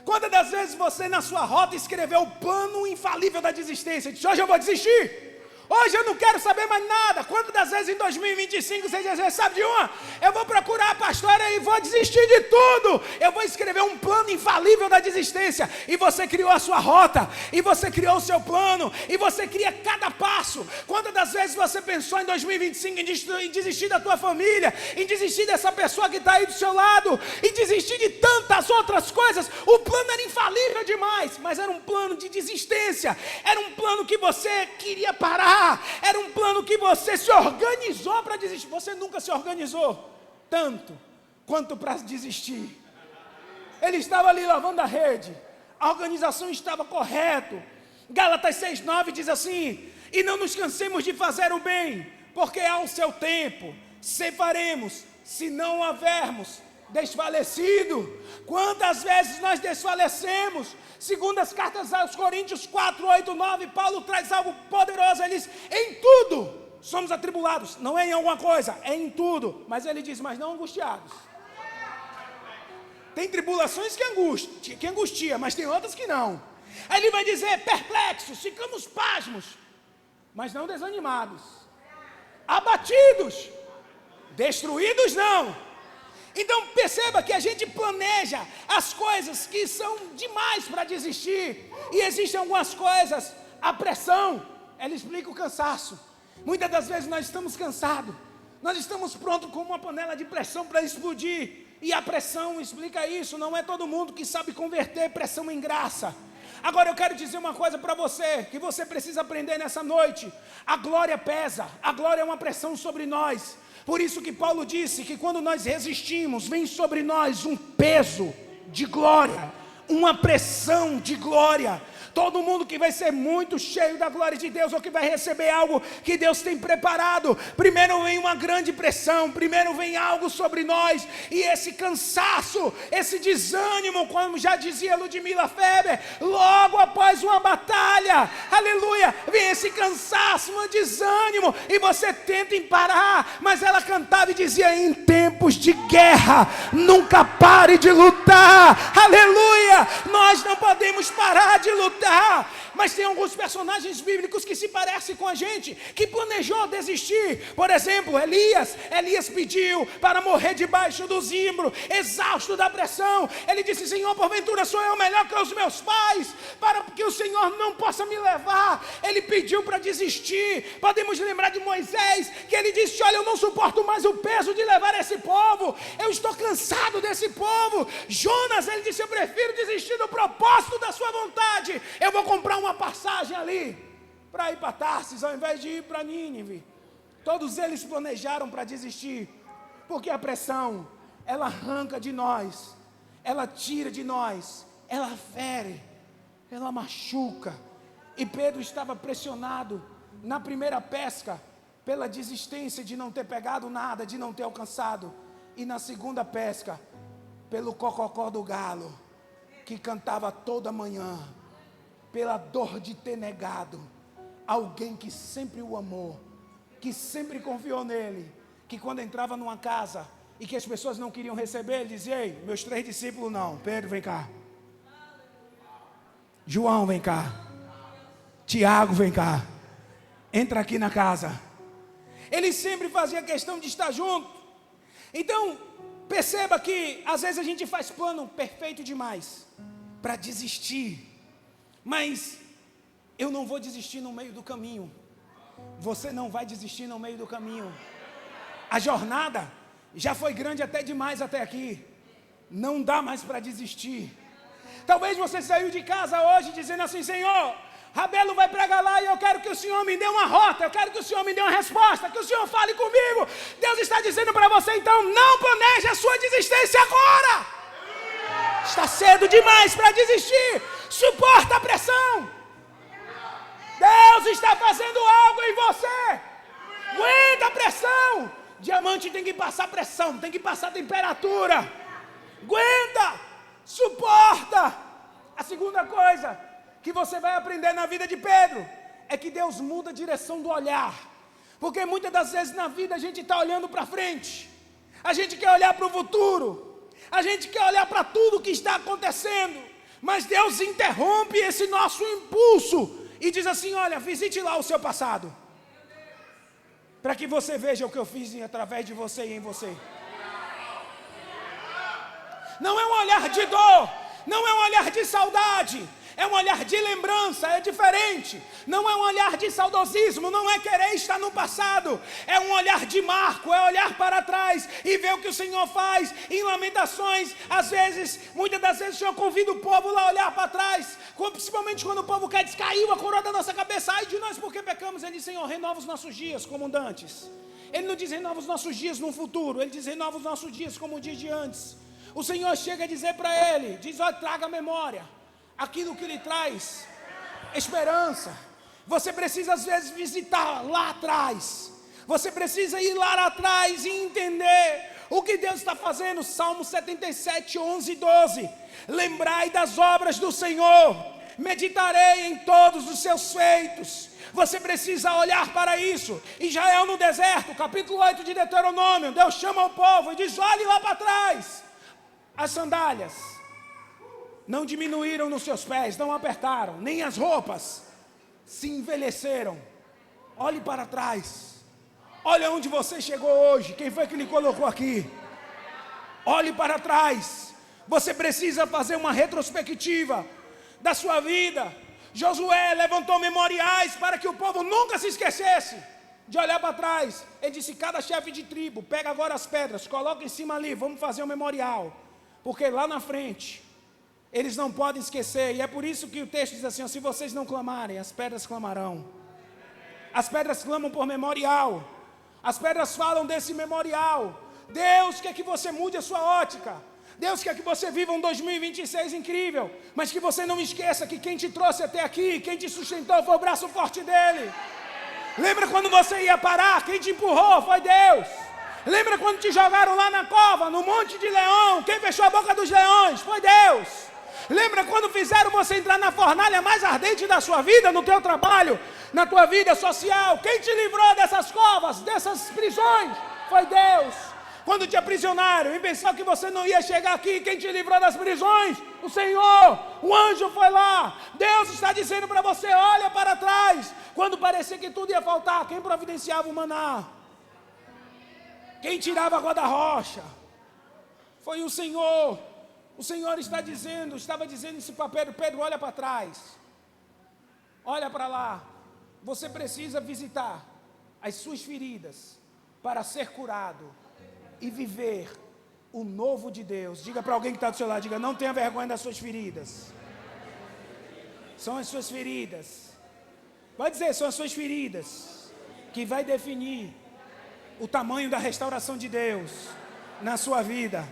Quantas das vezes você na sua rota escreveu o plano infalível da desistência? Disse: hoje eu vou desistir, hoje eu não quero saber mais nada. Quantas das vezes em 2025 você já sabe de uma? Eu vou procurar a pastora e vou desistir de tudo. Eu vou escrever um plano infalível da desistência. E você criou a sua rota, e você criou o seu plano, e você cria cada passo. Quantas das vezes você pensou em 2025 em desistir da tua família, em desistir dessa pessoa que está aí do seu lado, em desistir de tantas outras coisas? O plano era infalível demais, mas era um plano de desistência. Era um plano que você queria parar. Era um plano que você se organizou para desistir. Você nunca se organizou tanto quanto para desistir. Ele estava ali lavando a rede, a organização estava correta, Gálatas 6:9 diz assim: e não nos cansemos de fazer o bem, porque ao seu tempo ceifaremos, se não houvermos desfalecido. Quantas vezes nós desfalecemos? Segundo as cartas aos Coríntios 4:8-9, Paulo traz algo poderoso. Ele diz: em tudo somos atribulados, não é em alguma coisa, é em tudo. Mas ele diz: mas não angustiados. Tem tribulações que angustia, mas tem outras que não. Aí ele vai dizer: perplexos, ficamos pasmos, mas não desanimados, abatidos, destruídos não. Então perceba que a gente planeja as coisas que são demais para desistir, e existem algumas coisas, a pressão, ela explica o cansaço. Muitas das vezes nós estamos cansados, nós estamos prontos com uma panela de pressão para explodir, e a pressão explica isso. Não é todo mundo que sabe converter pressão em graça. Agora eu quero dizer uma coisa para você, que você precisa aprender nessa noite: a glória pesa, a glória é uma pressão sobre nós. Por isso que Paulo disse que quando nós resistimos, vem sobre nós um peso de glória, uma pressão de glória. Todo mundo que vai ser muito cheio da glória de Deus, ou que vai receber algo que Deus tem preparado, primeiro vem uma grande pressão, primeiro vem algo sobre nós, e esse cansaço, esse desânimo, como já dizia Ludmila Feber, logo após uma batalha, aleluia, vem esse cansaço, um desânimo, e você tenta parar, mas ela cantava e dizia: em tempos de guerra, nunca pare de lutar, aleluia, nós não podemos parar de lutar. Mas tem alguns personagens bíblicos que se parecem com a gente, que planejou desistir. Por exemplo, Elias pediu para morrer debaixo do zimbro, exausto da pressão. Ele disse: Senhor, porventura sou eu melhor que os meus pais, para que o Senhor não possa me levar. Ele pediu para desistir. Podemos lembrar de Moisés, que ele disse: olha, eu não suporto mais o peso de levar esse povo, eu estou cansado desse povo. Jonas, ele disse: eu prefiro desistir do propósito da sua vontade, eu vou comprar uma passagem ali para ir para Tarsis, ao invés de ir para Nínive. Todos eles planejaram para desistir, porque a pressão, ela arranca de nós, ela tira de nós, ela fere, ela machuca. E Pedro estava pressionado na primeira pesca pela desistência de não ter pegado nada, de não ter alcançado, e na segunda pesca pelo cococó do galo, que cantava toda manhã, pela dor de ter negado alguém que sempre o amou, que sempre confiou nele, que quando entrava numa casa e que as pessoas não queriam receber, ele dizia: ei, meus 3 discípulos não, Pedro, vem cá, João, vem cá, Tiago, vem cá, entra aqui na casa. Ele sempre fazia questão de estar junto. Então perceba que às vezes a gente faz plano perfeito demais para desistir, mas eu não vou desistir no meio do caminho. Você não vai desistir no meio do caminho. A jornada já foi grande até demais até aqui. Não dá mais para desistir. Talvez você saiu de casa hoje dizendo assim: Senhor, Rabelo vai pregar lá e eu quero que o Senhor me dê uma rota, eu quero que o Senhor me dê uma resposta, que o Senhor fale comigo. Deus está dizendo para você: então não planeje a sua desistência agora. Está cedo demais para desistir. Suporta a pressão. Deus está fazendo algo em você. Aguenta a pressão. Diamante tem que passar pressão, tem que passar temperatura. Aguenta, suporta. A segunda coisa que você vai aprender na vida de Pedro é que Deus muda a direção do olhar. Porque muitas das vezes na vida a gente está olhando para frente, a gente quer olhar para o futuro, a gente quer olhar para tudo que está acontecendo, mas Deus interrompe esse nosso impulso e diz assim: olha, visite lá o seu passado, para que você veja o que eu fiz através de você e em você. Não é um olhar de dor, não é um olhar de saudade, é um olhar de lembrança, é diferente. Não é um olhar de saudosismo, não é querer estar no passado. É um olhar de marco, é olhar para trás e ver o que o Senhor faz. Em Lamentações, às vezes, muitas das vezes o Senhor convida o povo lá a olhar para trás, principalmente quando o povo quer descaiu a coroa da nossa cabeça. Ai de nós porque pecamos. Ele diz: Senhor, renova os nossos dias como dantes. Ele não diz renova os nossos dias no futuro, ele diz renova os nossos dias como o dia de antes. O Senhor chega a dizer para ele, diz: olha, traga a memória aquilo que lhe traz esperança. Você precisa às vezes visitar lá atrás. Você precisa ir lá atrás e entender o que Deus está fazendo. Salmo 77, 11 e 12. Lembrai das obras do Senhor, meditarei em todos os seus feitos. Você precisa olhar para isso. Israel no deserto, capítulo 8 de Deuteronômio, Deus chama o povo e diz: olhe lá para trás. As sandálias não diminuíram nos seus pés, não apertaram, nem as roupas se envelheceram. Olhe para trás. Olha onde você chegou hoje. Quem foi que lhe colocou aqui? Olhe para trás. Você precisa fazer uma retrospectiva da sua vida. Josué levantou memoriais para que o povo nunca se esquecesse de olhar para trás. Ele disse: cada chefe de tribo, pega agora as pedras, coloca em cima ali, vamos fazer um memorial. Porque lá na frente, eles não podem esquecer. E é por isso que o texto diz assim: se vocês não clamarem, as pedras clamarão. As pedras clamam por memorial. As pedras falam desse memorial. Deus quer que você mude a sua ótica. Deus quer que você viva um 2026 incrível, mas que você não esqueça que quem te trouxe até aqui, quem te sustentou foi o braço forte dele. Lembra quando você ia parar? Quem te empurrou foi Deus. Lembra quando te jogaram lá na cova, no monte de leão? Quem fechou a boca dos leões foi Deus. Lembra quando fizeram você entrar na fornalha mais ardente da sua vida, no teu trabalho, na tua vida social? Quem te livrou dessas covas, dessas prisões? Foi Deus. Quando te aprisionaram e pensaram que você não ia chegar aqui, quem te livrou das prisões? O Senhor. O anjo foi lá. Deus está dizendo para você: olha para trás. Quando parecia que tudo ia faltar, quem providenciava o maná? Quem tirava a água da rocha? Foi o Senhor. O Senhor estava dizendo isso para Pedro: Pedro, olha para trás. Olha para lá. Você precisa visitar as suas feridas para ser curado e viver o novo de Deus. Diga para alguém que está do seu lado, diga: não tenha vergonha das suas feridas. São as suas feridas. Pode dizer, são as suas feridas que vai definir o tamanho da restauração de Deus na sua vida.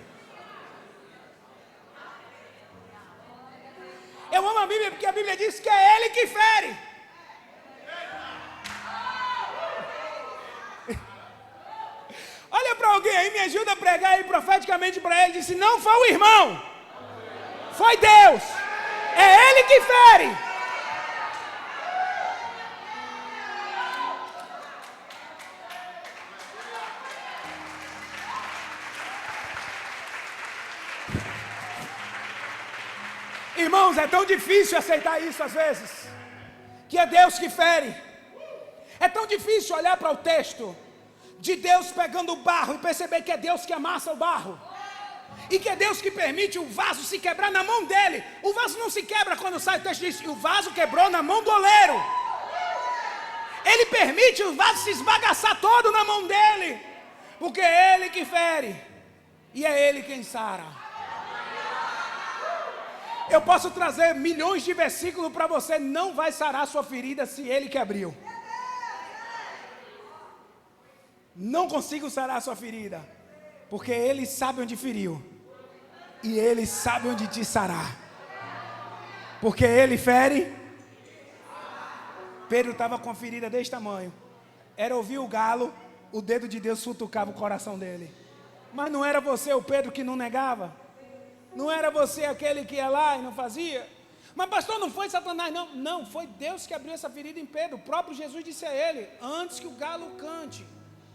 Eu amo a Bíblia porque a Bíblia diz que é Ele que fere. Olha para alguém aí, me ajuda a pregar aí profeticamente para ele. Disse: não foi o irmão, foi Deus. É Ele que fere. Irmãos, é tão difícil aceitar isso às vezes, que é Deus que fere. É tão difícil olhar para o texto de Deus pegando o barro e perceber que é Deus que amassa o barro, e que é Deus que permite o vaso se quebrar na mão dele. O vaso não se quebra quando sai, o texto diz que o vaso quebrou na mão do oleiro. Ele permite o vaso se esbagaçar todo na mão dele, porque é Ele que fere e é Ele quem sara. Eu posso trazer milhões de versículos para você, não vai sarar sua ferida se Ele que abriu. Não consigo sarar a sua ferida, porque Ele sabe onde feriu, e Ele sabe onde te sarar, porque Ele fere. Pedro estava com a ferida desse tamanho, era ouvir o galo, o dedo de Deus futucava o coração dele. Mas não era você o Pedro que não negava? Não era você aquele que ia lá e não fazia? Mas pastor, não foi Satanás não. Não, foi Deus que abriu essa ferida em Pedro. O próprio Jesus disse a ele: antes que o galo cante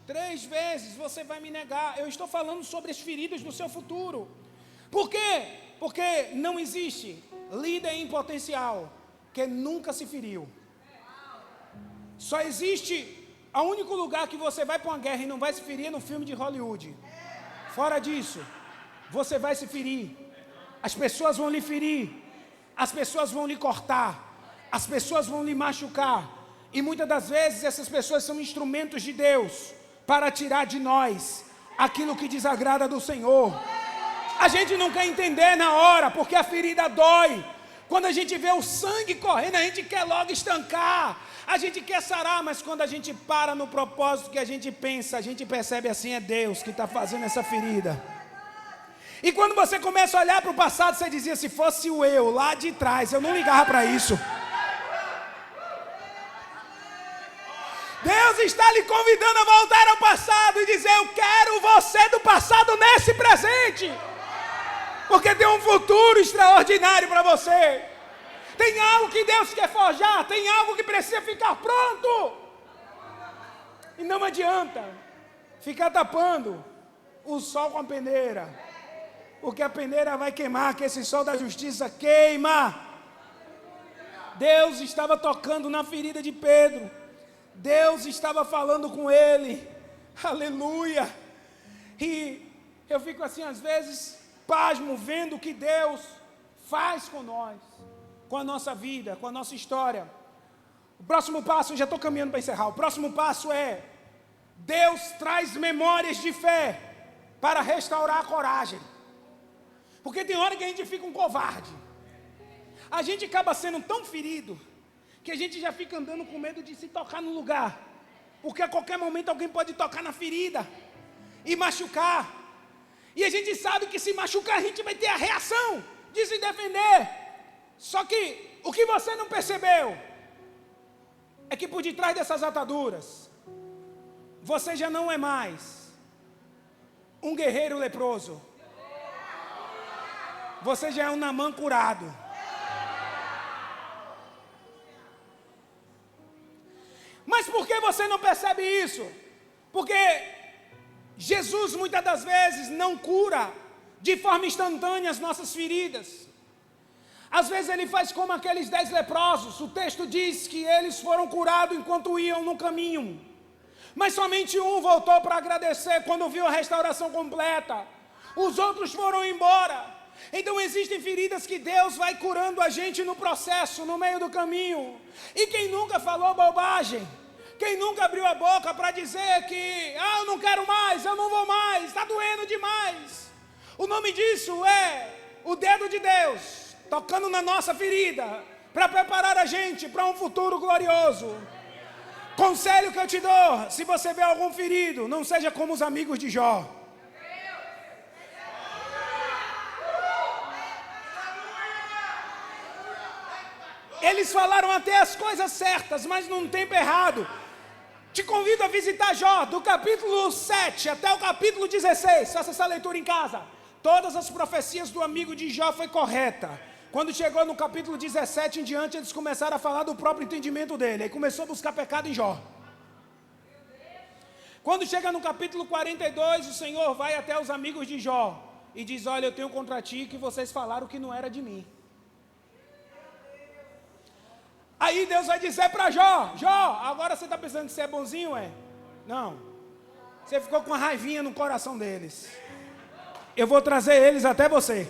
3 vezes você vai me negar. Eu estou falando sobre as feridas do seu futuro. Por quê? Porque não existe líder em potencial que nunca se feriu. Só existe, o único lugar que você vai para uma guerra e não vai se ferir é no filme de Hollywood. Fora disso, você vai se ferir. As pessoas vão lhe ferir. As pessoas vão lhe cortar. As pessoas vão lhe machucar. E muitas das vezes essas pessoas são instrumentos de Deus para tirar de nós aquilo que desagrada do Senhor. A gente não quer entender na hora, porque a ferida dói. Quando a gente vê o sangue correndo, a gente quer logo estancar. A gente quer sarar, mas quando a gente para no propósito que a gente pensa, a gente percebe assim: é Deus que está fazendo essa ferida. E quando você começa a olhar para o passado, você dizia: se fosse eu lá de trás, eu não ligava para isso. está lhe convidando a voltar ao passado e dizer: eu quero você do passado nesse presente. Porque tem um futuro extraordinário para você. Tem algo que Deus quer forjar, tem algo que precisa ficar pronto. E não adianta ficar tapando o sol com a peneira, porque a peneira vai queimar, que esse sol da justiça queima. Deus estava tocando na ferida de Pedro, Deus estava falando com ele, aleluia. E eu fico assim às vezes, pasmo, vendo o que Deus faz com nós, com a nossa vida, com a nossa história. O próximo passo, eu já estou caminhando para encerrar, o próximo passo é: Deus traz memórias de fé para restaurar a coragem. Porque tem hora que a gente fica um covarde, a gente acaba sendo tão ferido, que a gente já fica andando com medo de se tocar no lugar, porque a qualquer momento alguém pode tocar na ferida e machucar, e a gente sabe que se machucar a gente vai ter a reação de se defender. Só que o que você não percebeu é que por detrás dessas ataduras você já não é mais um guerreiro leproso, você já é um Naamã curado. Mas por que você não percebe isso? Porque Jesus muitas das vezes não cura de forma instantânea as nossas feridas. Às vezes ele faz como aqueles 10 leprosos. O texto diz que eles foram curados enquanto iam no caminho, mas somente um voltou para agradecer quando viu a restauração completa. Os outros foram embora. Então existem feridas que Deus vai curando a gente no processo, no meio do caminho. E quem nunca falou bobagem? Quem nunca abriu a boca para dizer que eu não quero mais, eu não vou mais, está doendo demais? O nome disso é o dedo de Deus tocando na nossa ferida, para preparar a gente para um futuro glorioso. Conselho que eu te dou: se você vê algum ferido, não seja como os amigos de Jó. Eles falaram até as coisas certas, mas num tempo errado. Te convido a visitar Jó, do capítulo 7 até o capítulo 16. Faça essa leitura em casa. Todas as profecias do amigo de Jó foi correta. Quando chegou no capítulo 17 em diante, eles começaram a falar do próprio entendimento dele. Aí começou a buscar pecado em Jó. Quando chega no capítulo 42, o Senhor vai até os amigos de Jó e diz: olha, eu tenho contra ti que vocês falaram que não era de mim. Aí Deus vai dizer para Jó: Jó, agora você está pensando que você é bonzinho, é? Não. Você ficou com uma raivinha no coração deles. Eu vou trazer eles até você.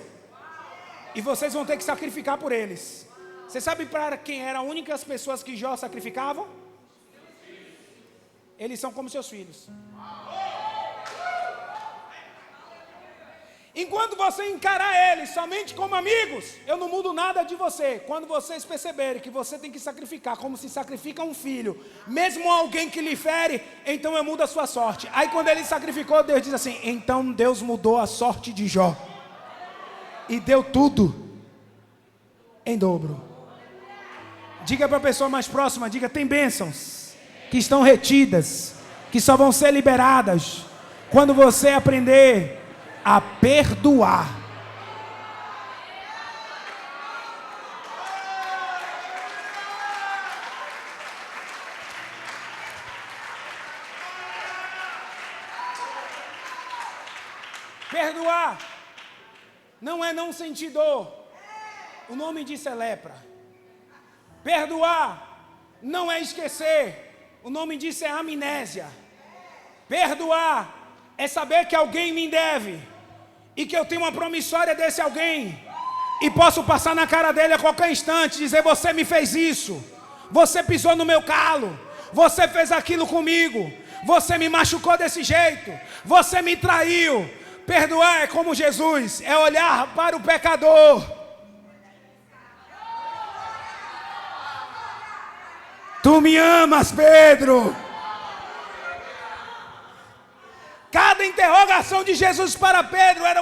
E vocês vão ter que sacrificar por eles. Você sabe para quem eram as únicas pessoas que Jó sacrificavam? Eles são como seus filhos. Enquanto você encarar eles somente como amigos, eu não mudo nada de você. Quando vocês perceberem que você tem que sacrificar como se sacrifica um filho, mesmo alguém que lhe fere, então eu mudo a sua sorte. Aí quando ele sacrificou, Deus diz assim: então Deus mudou a sorte de Jó e deu tudo em dobro. Diga para a pessoa mais próxima, diga: tem bênçãos que estão retidas, que só vão ser liberadas quando você aprender a perdoar. Perdoar não é não sentir dor. O nome disso é lepra. Perdoar não é esquecer. O nome disso é amnésia. Perdoar é saber que alguém me deve e que eu tenho uma promissória desse alguém e posso passar na cara dele a qualquer instante, dizer: você me fez isso, você pisou no meu calo, você fez aquilo comigo, você me machucou desse jeito, você me traiu. Perdoar é como Jesus, é olhar para o pecador. Tu me amas, Pedro. Cada interrogação de Jesus para Pedro era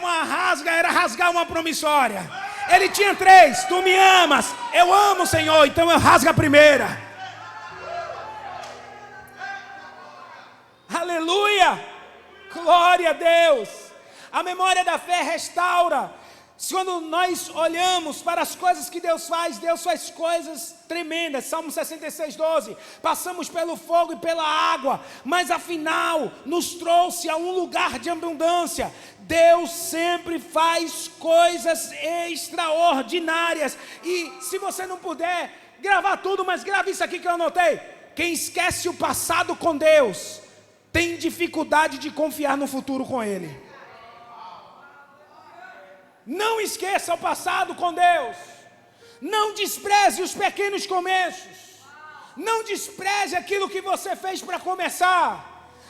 rasgar uma promissória. Ele tinha 3, tu me amas, eu amo, Senhor, então eu rasgo a primeira. Aleluia! Glória a Deus! A memória da fé restaura. Quando nós olhamos para as coisas que Deus faz coisas tremendas. Salmo 66, 12. Passamos pelo fogo e pela água, mas afinal nos trouxe a um lugar de abundância. Deus sempre faz coisas extraordinárias. E se você não puder gravar tudo, mas grave isso aqui que eu anotei. Quem esquece o passado com Deus tem dificuldade de confiar no futuro com Ele. Não esqueça o passado com Deus. Não despreze os pequenos começos. Não despreze aquilo que você fez para começar.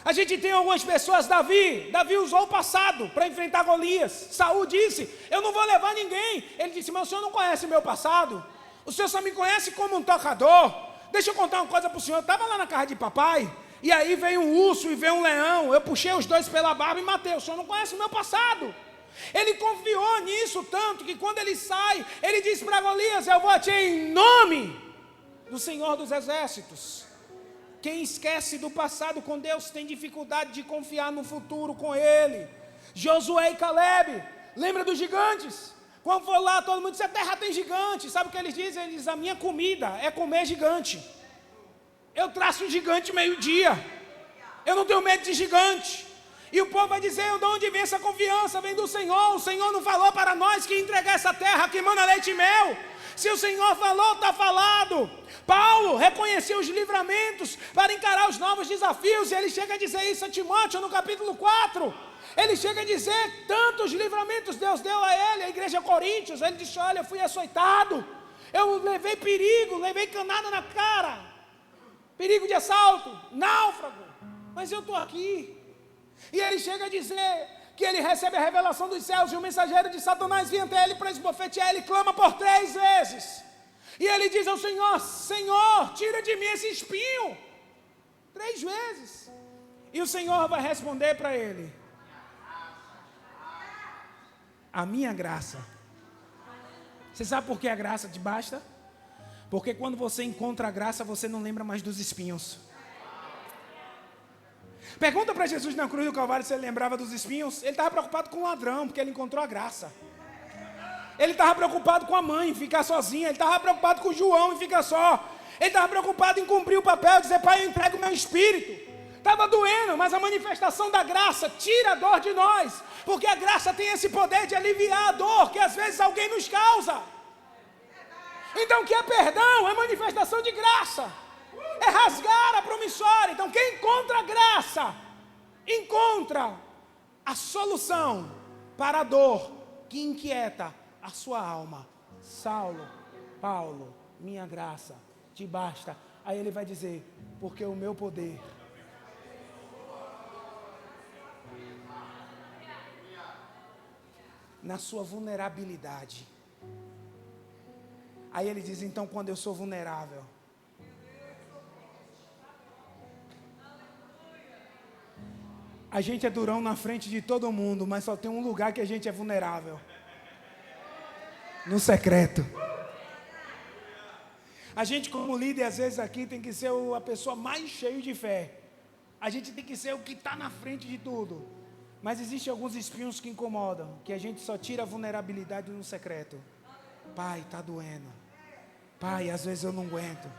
A gente tem algumas pessoas, Davi usou o passado para enfrentar Golias. Saul disse, eu não vou levar ninguém. Ele disse, mas o senhor não conhece o meu passado? O senhor só me conhece como um tocador. Deixa eu contar uma coisa para o senhor. Eu estava lá na casa de papai, e aí veio um urso e veio um leão. Eu puxei os dois pela barba e matei. O senhor não conhece o meu passado. Ele confiou nisso tanto que quando ele sai, ele diz para Golias, eu vou a ti em nome do Senhor dos Exércitos. Quem esquece do passado com Deus tem dificuldade de confiar no futuro com Ele. Josué e Caleb, lembra dos gigantes? Quando for lá, todo mundo disse, a terra tem gigante. Sabe o que eles dizem? Eles dizem, a minha comida é comer gigante. Eu traço um gigante meio-dia. Eu não tenho medo de gigante. E o povo vai dizer, de onde vem essa confiança? Vem do Senhor. O Senhor não falou para nós que ia entregar essa terra que mana leite e mel. Se o Senhor falou, está falado. Paulo reconheceu os livramentos para encarar os novos desafios. E ele chega a dizer isso a Timóteo no capítulo 4. Ele chega a dizer, tantos livramentos Deus deu a ele, a igreja Coríntios. Ele disse, olha, eu fui açoitado. Eu levei perigo, levei canada na cara. Perigo de assalto, náufrago. Mas eu estou aqui. E ele chega a dizer que ele recebe a revelação dos céus e o mensageiro de Satanás vem até ele para esbofetear. Ele clama por 3 vezes. E ele diz ao Senhor, Senhor, tira de mim esse espinho. 3 vezes. E o Senhor vai responder para ele, a minha graça. Você sabe por que a graça te basta? Porque quando você encontra a graça, você não lembra mais dos espinhos. Pergunta para Jesus na cruz do Calvário se ele lembrava dos espinhos. Ele estava preocupado com o ladrão, porque ele encontrou a graça. Ele estava preocupado com a mãe, ficar sozinha. Ele estava preocupado com o João e ficar só. Ele estava preocupado em cumprir o papel, dizer, pai, eu entrego o meu espírito. Estava doendo, mas a manifestação da graça tira a dor de nós. Porque a graça tem esse poder de aliviar a dor que às vezes alguém nos causa. Então o que é perdão? É manifestação de graça. É rasgar a promissória. Então quem encontra a graça, encontra a solução para a dor que inquieta a sua alma. Saulo, Paulo, minha graça te basta. Aí ele vai dizer, porque o meu poder na sua vulnerabilidade. Aí ele diz, então quando eu sou vulnerável, a gente é durão na frente de todo mundo, mas só tem um lugar que a gente é vulnerável. No secreto. A gente como líder, às vezes aqui, tem que ser a pessoa mais cheia de fé. A gente tem que ser o que está na frente de tudo. Mas existem alguns espinhos que incomodam, que a gente só tira a vulnerabilidade no secreto. Pai, está doendo. Pai, às vezes eu não aguento.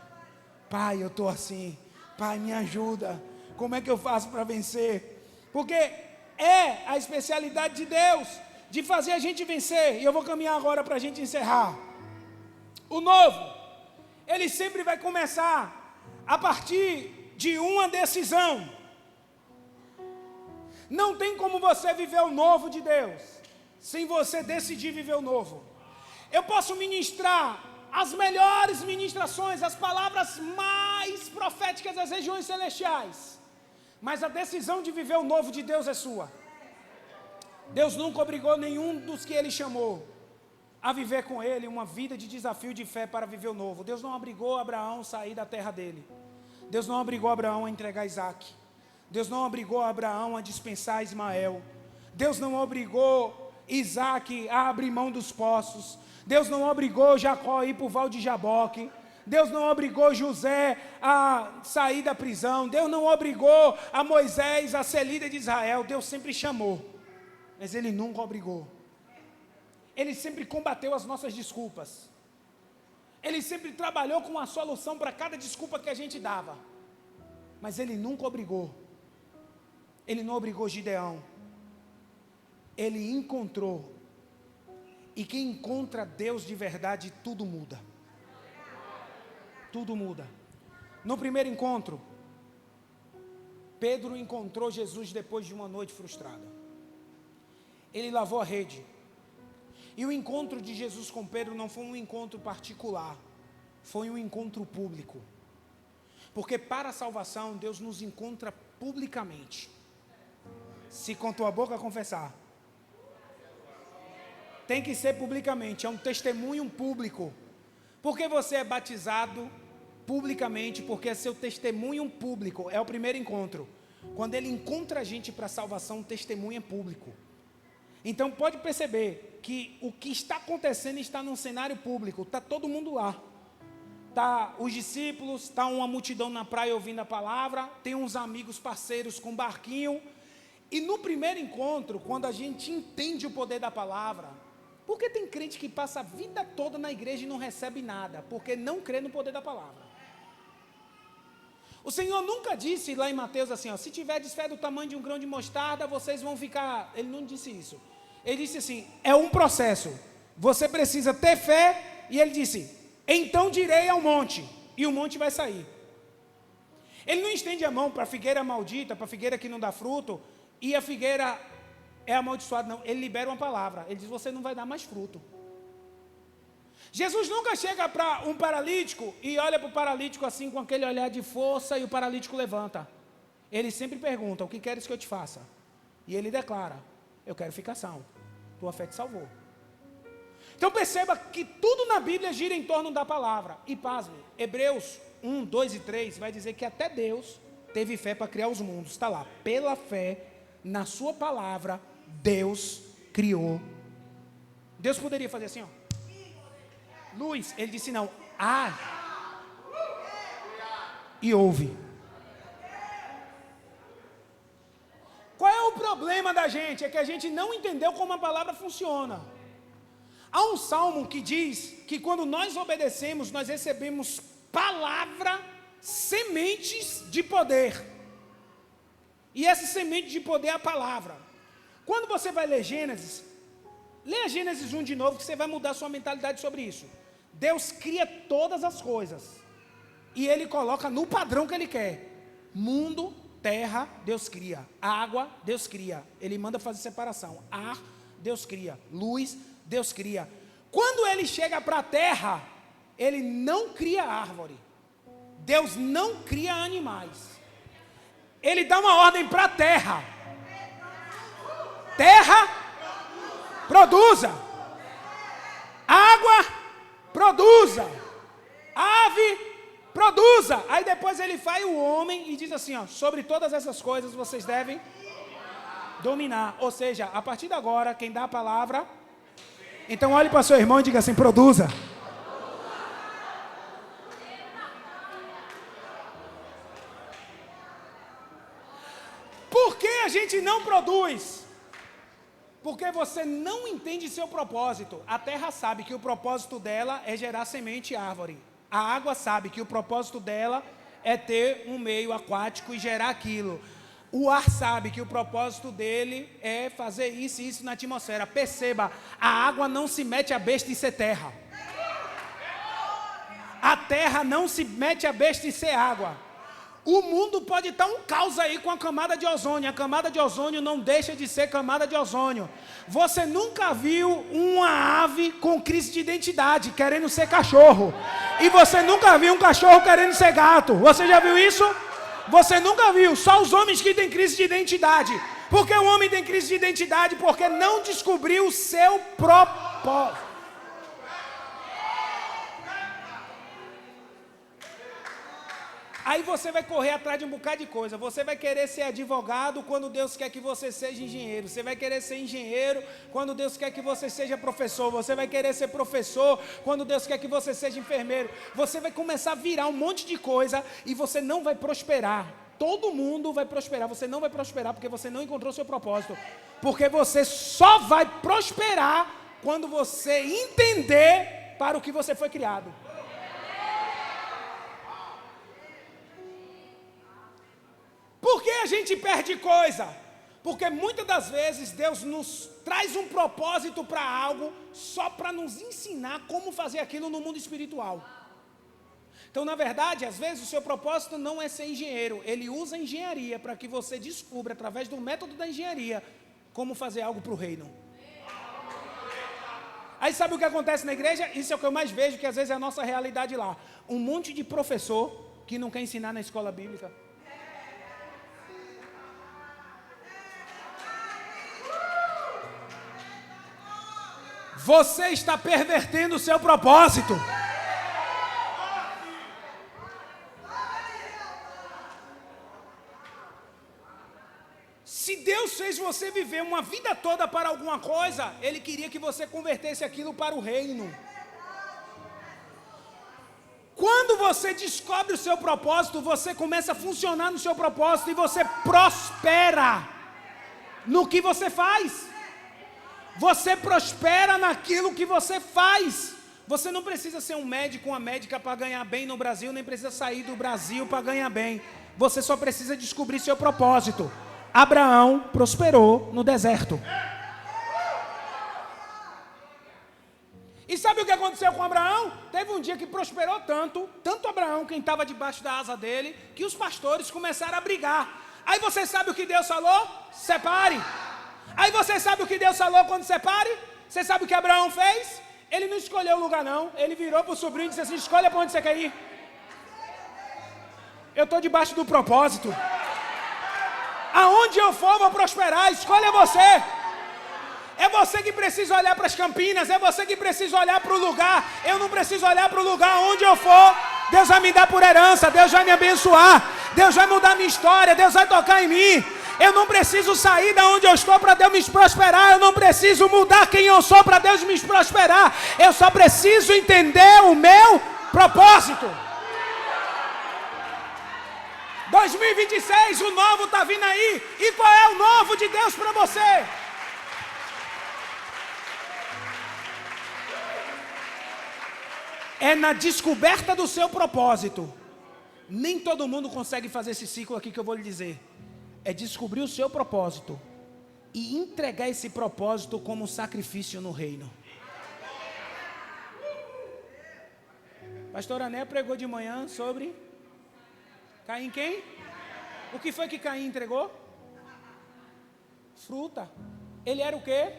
Pai, eu estou assim. Pai, me ajuda. Como é que eu faço para vencer? Porque é a especialidade de Deus, de fazer a gente vencer. E eu vou caminhar agora para a gente encerrar. O novo, ele sempre vai começar a partir de uma decisão. Não tem como você viver o novo de Deus sem você decidir viver o novo. Eu posso ministrar as melhores ministrações, as palavras mais proféticas das regiões celestiais, mas a decisão de viver o novo de Deus é sua. Deus nunca obrigou nenhum dos que Ele chamou a viver com Ele uma vida de desafio de fé para viver o novo. Deus não obrigou Abraão a sair da terra dele. Deus não obrigou Abraão a entregar Isaac. Deus não obrigou Abraão a dispensar Ismael. Deus não obrigou Isaac a abrir mão dos poços. Deus não obrigou Jacó a ir para o val de Jaboque. Deus não obrigou José a sair da prisão. Deus não obrigou a Moisés a ser líder de Israel. Deus sempre chamou, mas Ele nunca obrigou. Ele sempre combateu as nossas desculpas. Ele sempre trabalhou com a solução para cada desculpa que a gente dava. Mas Ele nunca obrigou. Ele não obrigou Gideão. Ele encontrou. E quem encontra Deus de verdade, tudo muda. Tudo muda. No primeiro encontro, Pedro encontrou Jesus depois de uma noite frustrada. Ele lavou a rede. E o encontro de Jesus com Pedro não foi um encontro particular, foi um encontro público. Porque para a salvação, Deus nos encontra publicamente. Se com tua boca confessar, tem que ser publicamente, é um testemunho público. Porque você é batizado publicamente, porque é seu testemunho público, é o primeiro encontro. Quando Ele encontra a gente para a salvação, o testemunho é público. Então pode perceber que o que está acontecendo está num cenário público, está todo mundo lá. Está os discípulos, está uma multidão na praia ouvindo a palavra, tem uns amigos parceiros com barquinho. E no primeiro encontro, quando a gente entende o poder da palavra, porque tem crente que passa a vida toda na igreja e não recebe nada, porque não crê no poder da palavra. O Senhor nunca disse lá em Mateus assim, ó, se tiverdes fé do tamanho de um grão de mostarda, vocês vão ficar... Ele não disse isso. Ele disse assim, é um processo. Você precisa ter fé, e Ele disse, então direi ao monte, e o monte vai sair. Ele não estende a mão para a figueira maldita, para a figueira que não dá fruto, e a figueira é amaldiçoada, não. Ele libera uma palavra, Ele diz, você não vai dar mais fruto. Jesus nunca chega para um paralítico e olha para o paralítico assim com aquele olhar de força e o paralítico levanta. Ele sempre pergunta, o que queres que eu te faça? E ele declara, eu quero ficar são, tua fé te salvou. Então perceba que tudo na Bíblia gira em torno da palavra. E pasme, Hebreus 1, 2 e 3 vai dizer que até Deus teve fé para criar os mundos. Está lá, pela fé na sua palavra, Deus criou. Deus poderia fazer assim, ó. Luz, Ele disse não, e ouve. Qual é o problema da gente? É que a gente não entendeu como a palavra funciona. Há um salmo que diz que quando nós obedecemos, nós recebemos palavra, sementes de poder. E essa semente de poder é a palavra. Quando você vai ler Gênesis, leia Gênesis 1 de novo, que você vai mudar sua mentalidade sobre isso. Deus cria todas as coisas. E Ele coloca no padrão que Ele quer. Mundo, terra, Deus cria. Água, Deus cria. Ele manda fazer separação. Ar, Deus cria. Luz, Deus cria. Quando Ele chega para a terra, Ele não cria árvore. Deus não cria animais. Ele dá uma ordem para a terra. Terra, produza. Água, produza. Ave, produza. Aí depois Ele faz o homem e diz assim, ó, sobre todas essas coisas vocês devem dominar. Ou seja, a partir de agora, quem dá a palavra... Então olhe para seu irmão e diga assim, produza. Por que a gente não produz? Porque você não entende seu propósito. A terra sabe que o propósito dela é gerar semente e árvore. A água sabe que o propósito dela é ter um meio aquático e gerar aquilo. O ar sabe que o propósito dele é fazer isso e isso na atmosfera. Perceba, a água não se mete a besta em ser terra. A terra não se mete a besta em ser água. O mundo pode estar um caos aí com a camada de ozônio. A camada de ozônio não deixa de ser camada de ozônio. Você nunca viu uma ave com crise de identidade, querendo ser cachorro. E você nunca viu um cachorro querendo ser gato. Você já viu isso? Você nunca viu. Só os homens que têm crise de identidade. Por que o homem tem crise de identidade? Porque não descobriu o seu propósito. Aí você vai correr atrás de um bocado de coisa. Você vai querer ser advogado quando Deus quer que você seja engenheiro. Você vai querer ser engenheiro quando Deus quer que você seja professor. Você vai querer ser professor quando Deus quer que você seja enfermeiro. Você vai começar a virar um monte de coisa e você não vai prosperar. Todo mundo vai prosperar. Você não vai prosperar porque você não encontrou seu propósito. Porque você só vai prosperar quando você entender para o que você foi criado. Por que a gente perde coisa? Porque muitas das vezes Deus nos traz um propósito para algo só para nos ensinar como fazer aquilo no mundo espiritual. Então, na verdade, às vezes o seu propósito não é ser engenheiro. Ele usa a engenharia para que você descubra, através do método da engenharia, como fazer algo para o reino. Aí sabe o que acontece na igreja? Isso é o que eu mais vejo, que às vezes é a nossa realidade lá. Um monte de professor que não quer ensinar na escola bíblica. Você está pervertendo o seu propósito. Se Deus fez você viver uma vida toda para alguma coisa, Ele queria que você convertesse aquilo para o reino. Quando você descobre o seu propósito, você começa a funcionar no seu propósito e você prospera no que você faz. Você prospera naquilo que você faz. Você não precisa ser um médico, uma médica para ganhar bem no Brasil, nem precisa sair do Brasil para ganhar bem. Você só precisa descobrir seu propósito. Abraão prosperou no deserto. E sabe o que aconteceu com Abraão? Teve um dia que prosperou tanto Abraão, quem estava debaixo da asa dele, que os pastores começaram a brigar. Aí você sabe o que Deus falou? Separe. Aí você sabe o que Deus falou quando separe? Você sabe o que Abraão fez? Ele não escolheu o lugar não. Ele virou para o sobrinho e disse assim: escolha para onde você quer ir. Eu estou debaixo do propósito. Aonde eu for, vou prosperar. Escolha você. É você que precisa olhar para as Campinas. É você que precisa olhar para o lugar. Eu não preciso olhar para o lugar. Onde eu for, Deus vai me dar por herança. Deus vai me abençoar. Deus vai mudar minha história. Deus vai tocar em mim. Eu não preciso sair da onde eu estou para Deus me prosperar. Eu não preciso mudar quem eu sou para Deus me prosperar. Eu só preciso entender o meu propósito. 2026, o novo está vindo aí. E qual é o novo de Deus para você? É na descoberta do seu propósito. Nem todo mundo consegue fazer esse ciclo aqui que eu vou lhe dizer. É descobrir o seu propósito e entregar esse propósito como sacrifício no reino. Pastor Ané pregou de manhã sobre Caim quem? O que foi que Caim entregou? Fruta. Ele era o quê?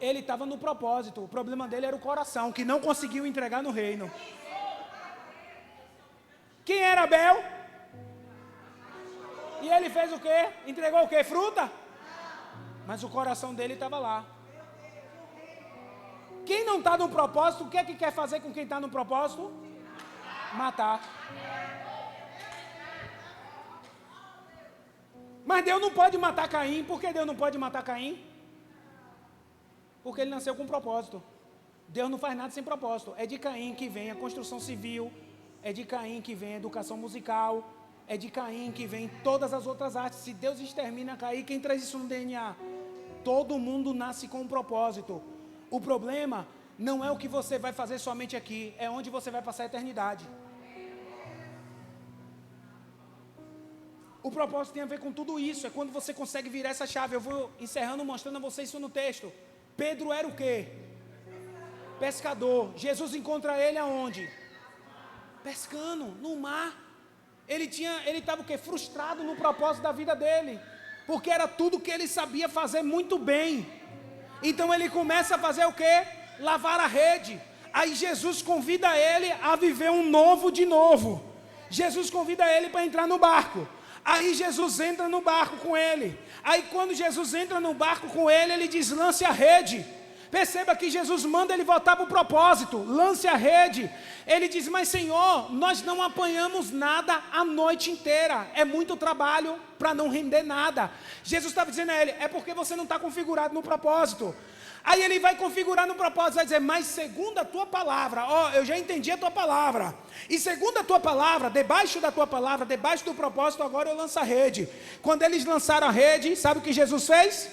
Ele estava no propósito. O problema dele era o coração, que não conseguiu entregar no reino. Quem era Abel? E ele fez o quê? Entregou o quê? Fruta? Mas o coração dele estava lá. Quem não está no propósito, o que é que quer fazer com quem está no propósito? Matar. Mas Deus não pode matar Caim. Por que Deus não pode matar Caim? Porque ele nasceu com propósito. Deus não faz nada sem propósito. É de Caim que vem a construção civil. É de Caim que vem a educação musical. É de Caim que vem todas as outras artes. Se Deus extermina Caim, quem traz isso no DNA? Todo mundo nasce com um propósito. O problema não é o que você vai fazer somente aqui, é onde você vai passar a eternidade. O propósito tem a ver com tudo isso, é quando você consegue virar essa chave. Eu vou encerrando, mostrando a vocês isso no texto. Pedro era o quê? Pescador. Jesus encontra ele aonde? Pescando, no mar. Ele estava o quê? Frustrado no propósito da vida dele, porque era tudo que ele sabia fazer muito bem. Então ele começa a fazer o quê? Lavar a rede. Aí Jesus convida ele a viver um novo de novo. Jesus convida ele para entrar no barco. Aí Jesus entra no barco com ele. Aí quando Jesus entra no barco com ele, ele diz: lance a rede. Perceba que Jesus manda ele voltar para o propósito, lance a rede. Ele diz, mas Senhor, nós não apanhamos nada a noite inteira, é muito trabalho para não render nada. Jesus estava dizendo a ele, é porque você não está configurado no propósito. Aí ele vai configurar no propósito, vai dizer, mas segundo a tua palavra, eu já entendi a tua palavra, e segundo a tua palavra, debaixo da tua palavra, debaixo do propósito, agora eu lanço a rede. Quando eles lançaram a rede, sabe o que Jesus fez?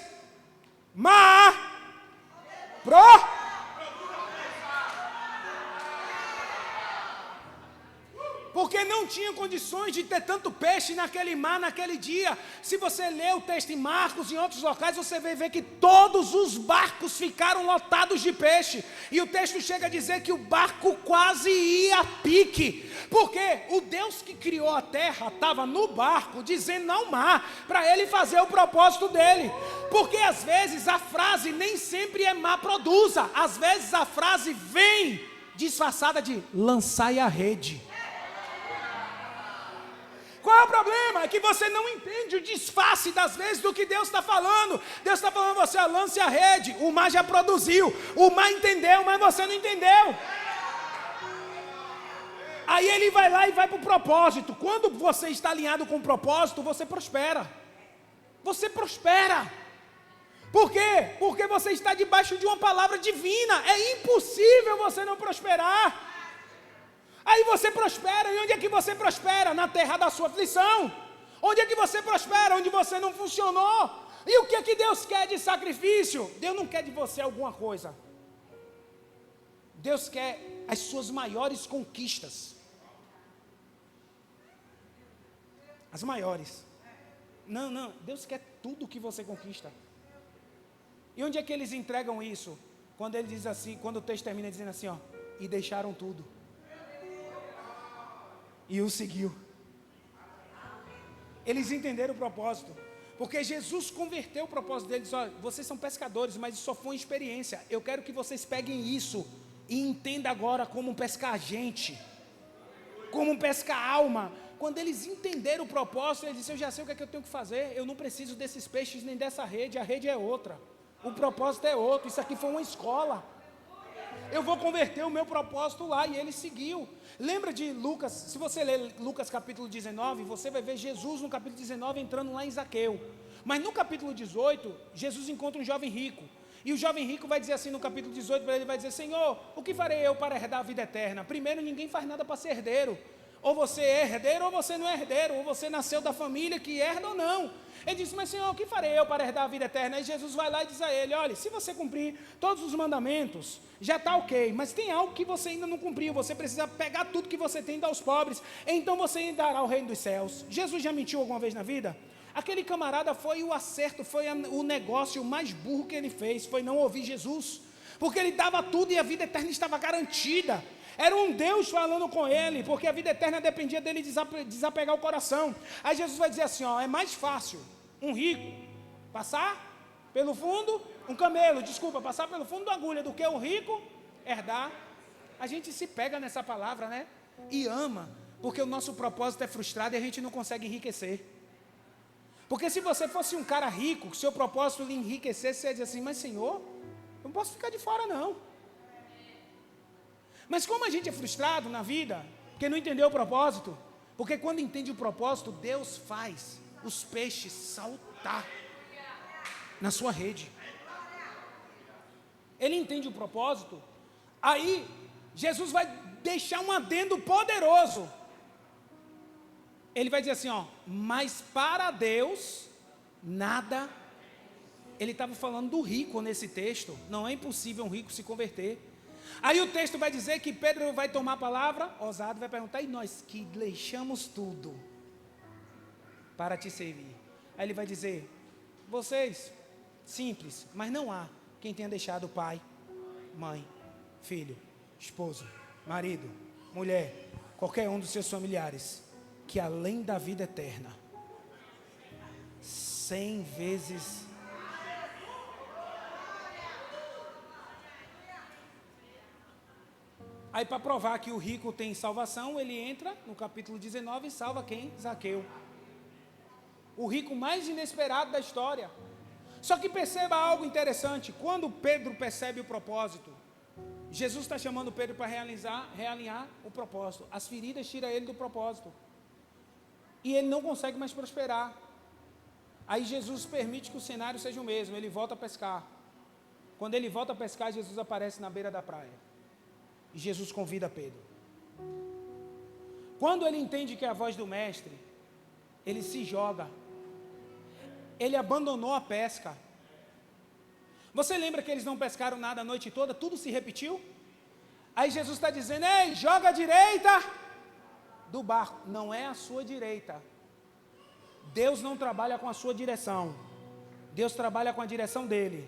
Porque não tinha condições de ter tanto peixe naquele mar, naquele dia. Se você ler o texto em Marcos e em outros locais, você vai ver que todos os barcos ficaram lotados de peixe. E o texto chega a dizer que o barco quase ia a pique. Porque o Deus que criou a terra estava no barco, dizendo ao mar, para ele fazer o propósito dele. Porque às vezes a frase nem sempre é má produza. Às vezes a frase vem disfarçada de lançai a rede. Qual é o problema? É que você não entende o disfarce das vezes do que Deus está falando. Deus está falando a você, lance a rede. O mar já produziu, o mar entendeu, mas você não entendeu. Aí ele vai lá e vai para o propósito. Quando você está alinhado com o propósito, você prospera. Você prospera. Por quê? Porque você está debaixo de uma palavra divina. É impossível você não prosperar. Aí você prospera, e onde é que você prospera? Na terra da sua aflição. Onde é que você prospera? Onde você não funcionou. E o que é que Deus quer de sacrifício? Deus não quer de você alguma coisa. Deus quer as suas maiores conquistas. As maiores. Não, Deus quer tudo que você conquista. E onde é que eles entregam isso? Quando ele diz assim, quando o texto termina dizendo assim, e deixaram tudo. E o seguiu. Eles entenderam o propósito. Porque Jesus converteu o propósito deles. Vocês são pescadores, mas isso só foi uma experiência. Eu quero que vocês peguem isso e entendam agora como pescar gente, como pescar alma. Quando eles entenderam o propósito, eles disseram, eu já sei o que é que eu tenho que fazer. Eu não preciso desses peixes nem dessa rede. A rede é outra. O propósito é outro. Isso aqui foi uma escola. Eu vou converter o meu propósito lá. E ele seguiu. Lembra de Lucas, se você ler Lucas capítulo 19, você vai ver Jesus no capítulo 19 entrando lá em Zaqueu. Mas no capítulo 18, Jesus encontra um jovem rico. E o jovem rico vai dizer assim no capítulo 18, ele vai dizer, Senhor, o que farei eu para herdar a vida eterna? Primeiro, ninguém faz nada para ser herdeiro. Ou você é herdeiro ou você não é herdeiro. Ou você nasceu da família que herda ou não. Ele disse, mas Senhor, o que farei eu para herdar a vida eterna? Aí Jesus vai lá e diz a ele, olha, se você cumprir todos os mandamentos, já está ok, mas tem algo que você ainda não cumpriu, você precisa pegar tudo que você tem e dar aos pobres, então você dará ao reino dos céus. Jesus já mentiu alguma vez na vida? Aquele camarada foi o acerto, foi o negócio mais burro que ele fez, foi não ouvir Jesus, porque ele dava tudo e a vida eterna estava garantida. Era um Deus falando com ele, porque a vida eterna dependia dele desapegar o coração. Aí Jesus vai dizer assim, é mais fácil um rico passar pelo fundo, passar pelo fundo da agulha, do que um rico herdar. A gente se pega nessa palavra, né? E ama, porque o nosso propósito é frustrado e a gente não consegue enriquecer. Porque se você fosse um cara rico, que seu propósito lhe enriquecesse, você ia dizer assim, mas Senhor, eu não posso ficar de fora não. Mas como a gente é frustrado na vida, porque não entendeu o propósito, porque quando entende o propósito, Deus faz os peixes saltar na sua rede. Ele entende o propósito, aí Jesus vai deixar um adendo poderoso. Ele vai dizer assim, mas para Deus, nada. Ele estava falando do rico nesse texto, não é impossível um rico se converter. Aí o texto vai dizer que Pedro vai tomar a palavra, ousado, vai perguntar, e nós que deixamos tudo para te servir? Aí ele vai dizer, vocês, simples, mas não há quem tenha deixado pai, mãe, filho, esposo, marido, mulher, qualquer um dos seus familiares, que além da vida eterna, 100 vezes... Aí para provar que o rico tem salvação, ele entra no capítulo 19 e salva quem? Zaqueu. O rico mais inesperado da história. Só que perceba algo interessante, quando Pedro percebe o propósito, Jesus está chamando Pedro para realinhar o propósito. As feridas tiram ele do propósito. E ele não consegue mais prosperar. Aí Jesus permite que o cenário seja o mesmo, ele volta a pescar. Quando ele volta a pescar, Jesus aparece na beira da praia. E Jesus convida Pedro. Quando ele entende que é a voz do mestre, ele se joga. Ele abandonou a pesca. Você lembra que eles não pescaram nada a noite toda? Tudo se repetiu? Aí Jesus está dizendo, ei, joga à direita do barco. Não é a sua direita. Deus não trabalha com a sua direção. Deus trabalha com a direção dele.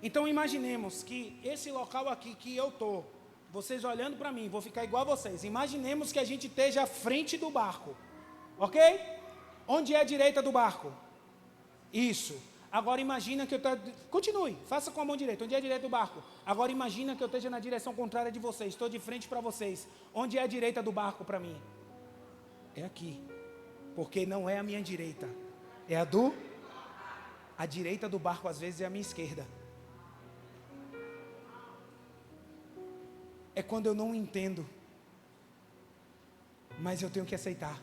Então imaginemos que esse local aqui que eu estou, vocês olhando para mim, vou ficar igual a vocês. Imaginemos que a gente esteja à frente do barco. Ok? Onde é a direita do barco? Isso. Agora imagina que eu estou... Continue, faça com a mão direita. Onde é a direita do barco? Agora imagina que eu esteja na direção contrária de vocês. Estou de frente para vocês. Onde é a direita do barco para mim? É aqui. Porque não é a minha direita. É a do... A direita do barco às vezes é a minha esquerda. É quando eu não entendo. Mas eu tenho que aceitar.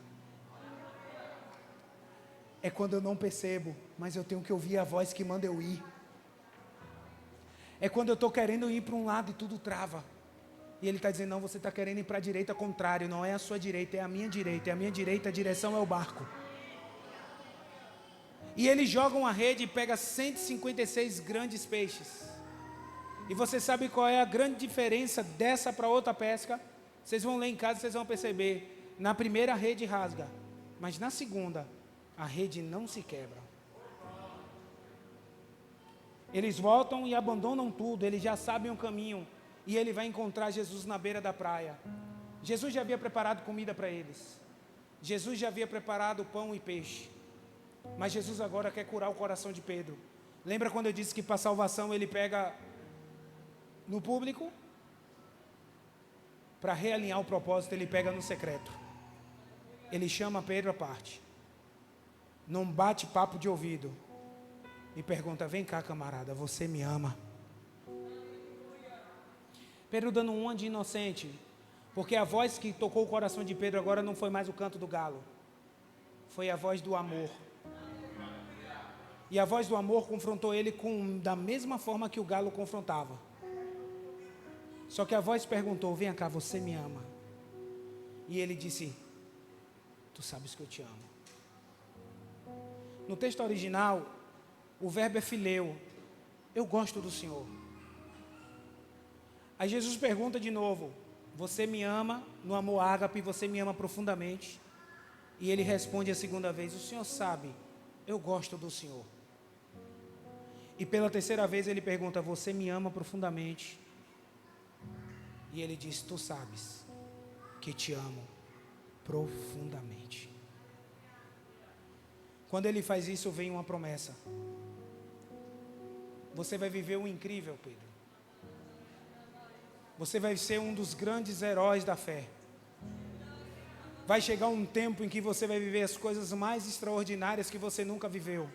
É quando eu não percebo, mas eu tenho que ouvir a voz que manda eu ir. É quando eu estou querendo ir para um lado e tudo trava. E ele está dizendo, não, você está querendo ir para a direita contrário, não é a sua direita, é a minha direita. É a minha direita, a direção é o barco. E eles jogam a rede e pegam 156 grandes peixes. E você sabe qual é a grande diferença dessa para outra pesca? Vocês vão ler em casa e vocês vão perceber. Na primeira a rede rasga, mas na segunda a rede não se quebra. Eles voltam e abandonam tudo, eles já sabem o caminho. E ele vai encontrar Jesus na beira da praia. Jesus já havia preparado comida para eles. Jesus já havia preparado pão e peixe. Mas Jesus agora quer curar o coração de Pedro. Lembra quando eu disse que para salvação ele pega no público? Para realinhar o propósito ele pega no secreto. Ele chama Pedro à parte. Num bate-papo de ouvido. E pergunta, vem cá camarada, você me ama? Pedro dando uma de inocente. Porque a voz que tocou o coração de Pedro agora não foi mais o canto do galo. Foi a voz do amor. E a voz do amor confrontou ele da mesma forma que o galo confrontava. Só que a voz perguntou, vem cá, você me ama? E ele disse, tu sabes que eu te amo. No texto original, o verbo é fileu. Eu gosto do Senhor. Aí Jesus pergunta de novo, você me ama no amor ágape, você me ama profundamente? E ele responde a segunda vez, o Senhor sabe, eu gosto do Senhor. E pela terceira vez ele pergunta, você me ama profundamente? E ele diz, tu sabes que te amo profundamente. Quando ele faz isso, vem uma promessa. Você vai viver o incrível, Pedro. Você vai ser um dos grandes heróis da fé. Vai chegar um tempo em que você vai viver as coisas mais extraordinárias que você nunca viveu.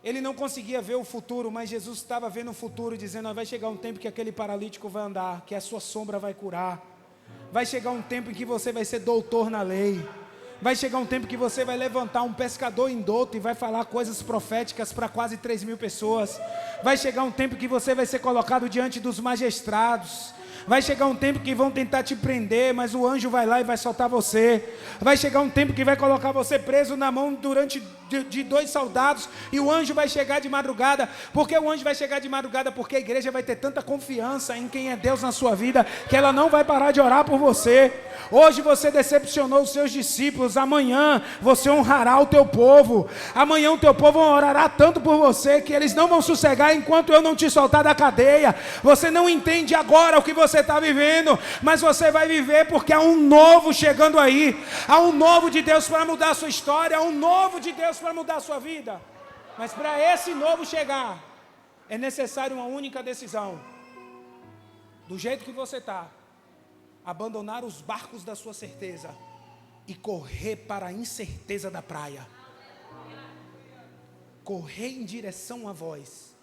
Ele não conseguia ver o futuro, mas Jesus estava vendo o futuro, dizendo, vai chegar um tempo que aquele paralítico vai andar, que a sua sombra vai curar. Vai chegar um tempo em que você vai ser doutor na lei. Vai chegar um tempo que você vai levantar um pescador indouto e vai falar coisas proféticas para quase 3.000 pessoas. Vai chegar um tempo que você vai ser colocado diante dos magistrados. Vai chegar um tempo que vão tentar te prender, mas o anjo vai lá e vai soltar você. Vai chegar um tempo que vai colocar você preso na mão de 2 soldados, e o anjo vai chegar de madrugada. Por que o anjo vai chegar de madrugada? Porque a igreja vai ter tanta confiança em quem é Deus na sua vida, que ela não vai parar de orar por você. Hoje você decepcionou os seus discípulos, amanhã você honrará o teu povo. Amanhã o teu povo orará tanto por você, que eles não vão sossegar enquanto eu não te soltar da cadeia. Você não entende agora o que você está vivendo, mas você vai viver, porque há um novo chegando aí. Há um novo de Deus para mudar a sua história, há um novo de Deus para mudar a sua vida. Mas para esse novo chegar, é necessário uma única decisão. Do jeito que você está, abandonar os barcos da sua certeza e correr para a incerteza da praia. correr em direção à voz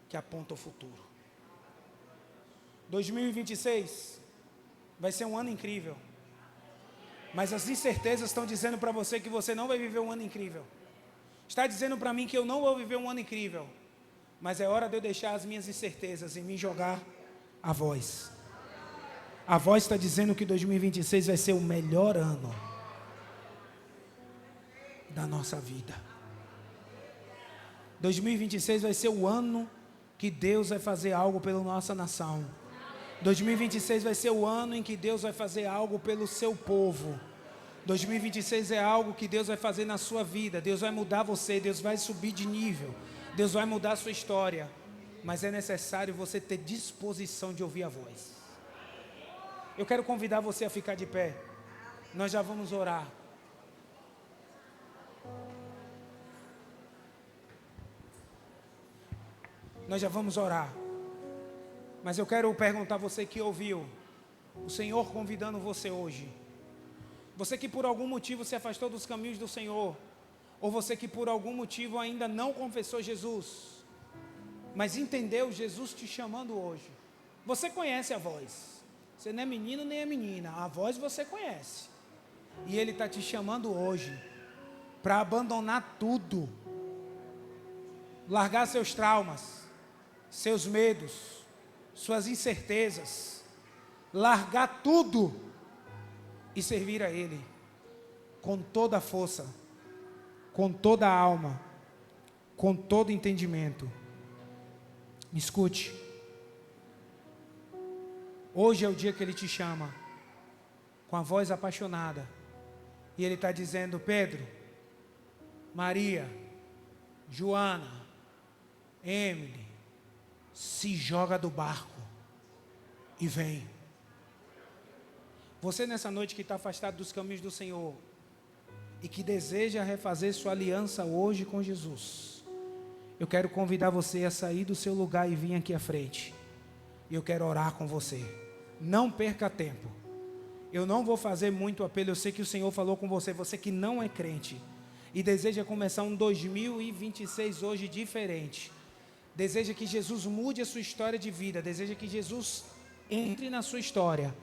que aponta o futuro. 2026 vai ser um ano incrível. Mas as incertezas estão dizendo para você que você não vai viver um ano incrível. Está dizendo para mim que eu não vou viver um ano incrível. Mas é hora de eu deixar as minhas incertezas e me jogar a voz. A voz está dizendo que 2026 vai ser o melhor ano da nossa vida. 2026 vai ser o ano que Deus vai fazer algo pela nossa nação. 2026 vai ser o ano em que Deus vai fazer algo pelo seu povo. 2026 é algo que Deus vai fazer na sua vida. Deus vai mudar você, Deus vai subir de nível, Deus vai mudar a sua história. Mas é necessário você ter disposição de ouvir a voz. Eu quero convidar você a ficar de pé. Nós já vamos orar. Nós já vamos orar. Mas eu quero perguntar a você que ouviu o Senhor convidando você hoje. Você que por algum motivo se afastou dos caminhos do Senhor, ou você que por algum motivo ainda não confessou Jesus, mas entendeu Jesus te chamando hoje. Você conhece a voz. Você não é menino nem é menina. A voz você conhece. E Ele está te chamando hoje para abandonar tudo. Largar seus traumas, seus medos, suas incertezas, largar tudo e servir a Ele com toda a força, com toda a alma, com todo entendimento. Me escute. Hoje é o dia que Ele te chama com a voz apaixonada e Ele está dizendo: Pedro, Maria, Joana, Emily, se joga do barco e vem. Você nessa noite que está afastado dos caminhos do Senhor e que deseja refazer sua aliança hoje com Jesus, eu quero convidar você a sair do seu lugar e vir aqui à frente. E eu quero orar com você. Não perca tempo. Eu não vou fazer muito apelo. Eu sei que o Senhor falou com você. Você que não é crente e deseja começar um 2026 hoje diferente. Deseja que Jesus mude a sua história de vida. Deseja que Jesus entre na sua história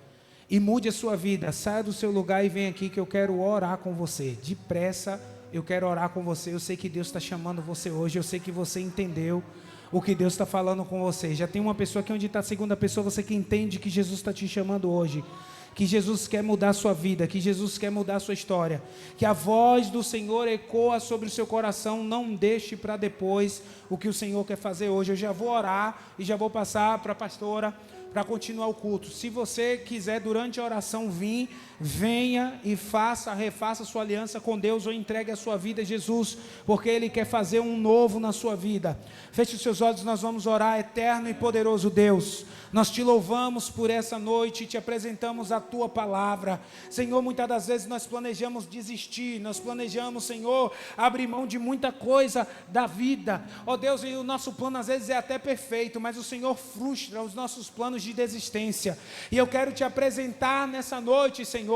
e mude a sua vida. Saia do seu lugar e vem aqui que eu quero orar com você. Depressa, eu quero orar com você. Eu sei que Deus está chamando você hoje. Eu sei que você entendeu o que Deus está falando com você. Já tem uma pessoa aqui onde está a segunda pessoa. Você que entende que Jesus está te chamando hoje. Que Jesus quer mudar a sua vida, que Jesus quer mudar a sua história, que a voz do Senhor ecoa sobre o seu coração. Não deixe para depois o que o Senhor quer fazer hoje. Eu já vou orar e já vou passar para a pastora para continuar o culto. Se você quiser durante a oração vir, venha e refaça sua aliança com Deus ou entregue a sua vida a Jesus, porque Ele quer fazer um novo na sua vida. Feche os seus olhos, nós vamos orar. Eterno e poderoso Deus, nós te louvamos por essa noite e te apresentamos a tua palavra. Senhor, muitas das vezes nós planejamos desistir, nós planejamos, Senhor, abrir mão de muita coisa da vida. Ó Deus, e o nosso plano às vezes é até perfeito, mas o Senhor frustra os nossos planos de desistência. E eu quero te apresentar nessa noite, Senhor,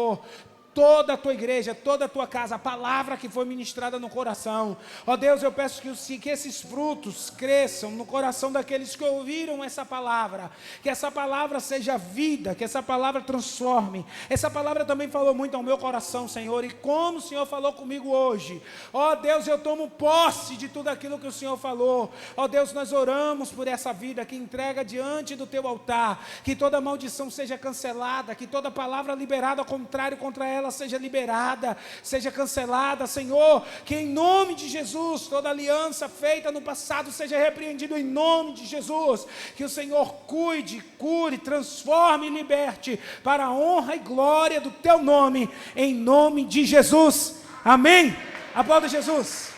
toda a tua igreja, toda a tua casa, a palavra que foi ministrada no coração. Ó Deus, eu peço que esses frutos cresçam no coração daqueles que ouviram essa palavra, que essa palavra seja vida, que essa palavra transforme. Essa palavra também falou muito ao meu coração, Senhor, e como o Senhor falou comigo hoje, ó Deus, eu tomo posse de tudo aquilo que o Senhor falou. Ó Deus, nós oramos por essa vida que entrega diante do teu altar, que toda maldição seja cancelada, que toda palavra liberada ao contrário contra ela seja liberada, seja cancelada, Senhor, que em nome de Jesus, toda aliança feita no passado seja repreendida em nome de Jesus, que o Senhor cuide, cure, transforme e liberte para a honra e glória do teu nome, em nome de Jesus, amém. Aplauda Jesus.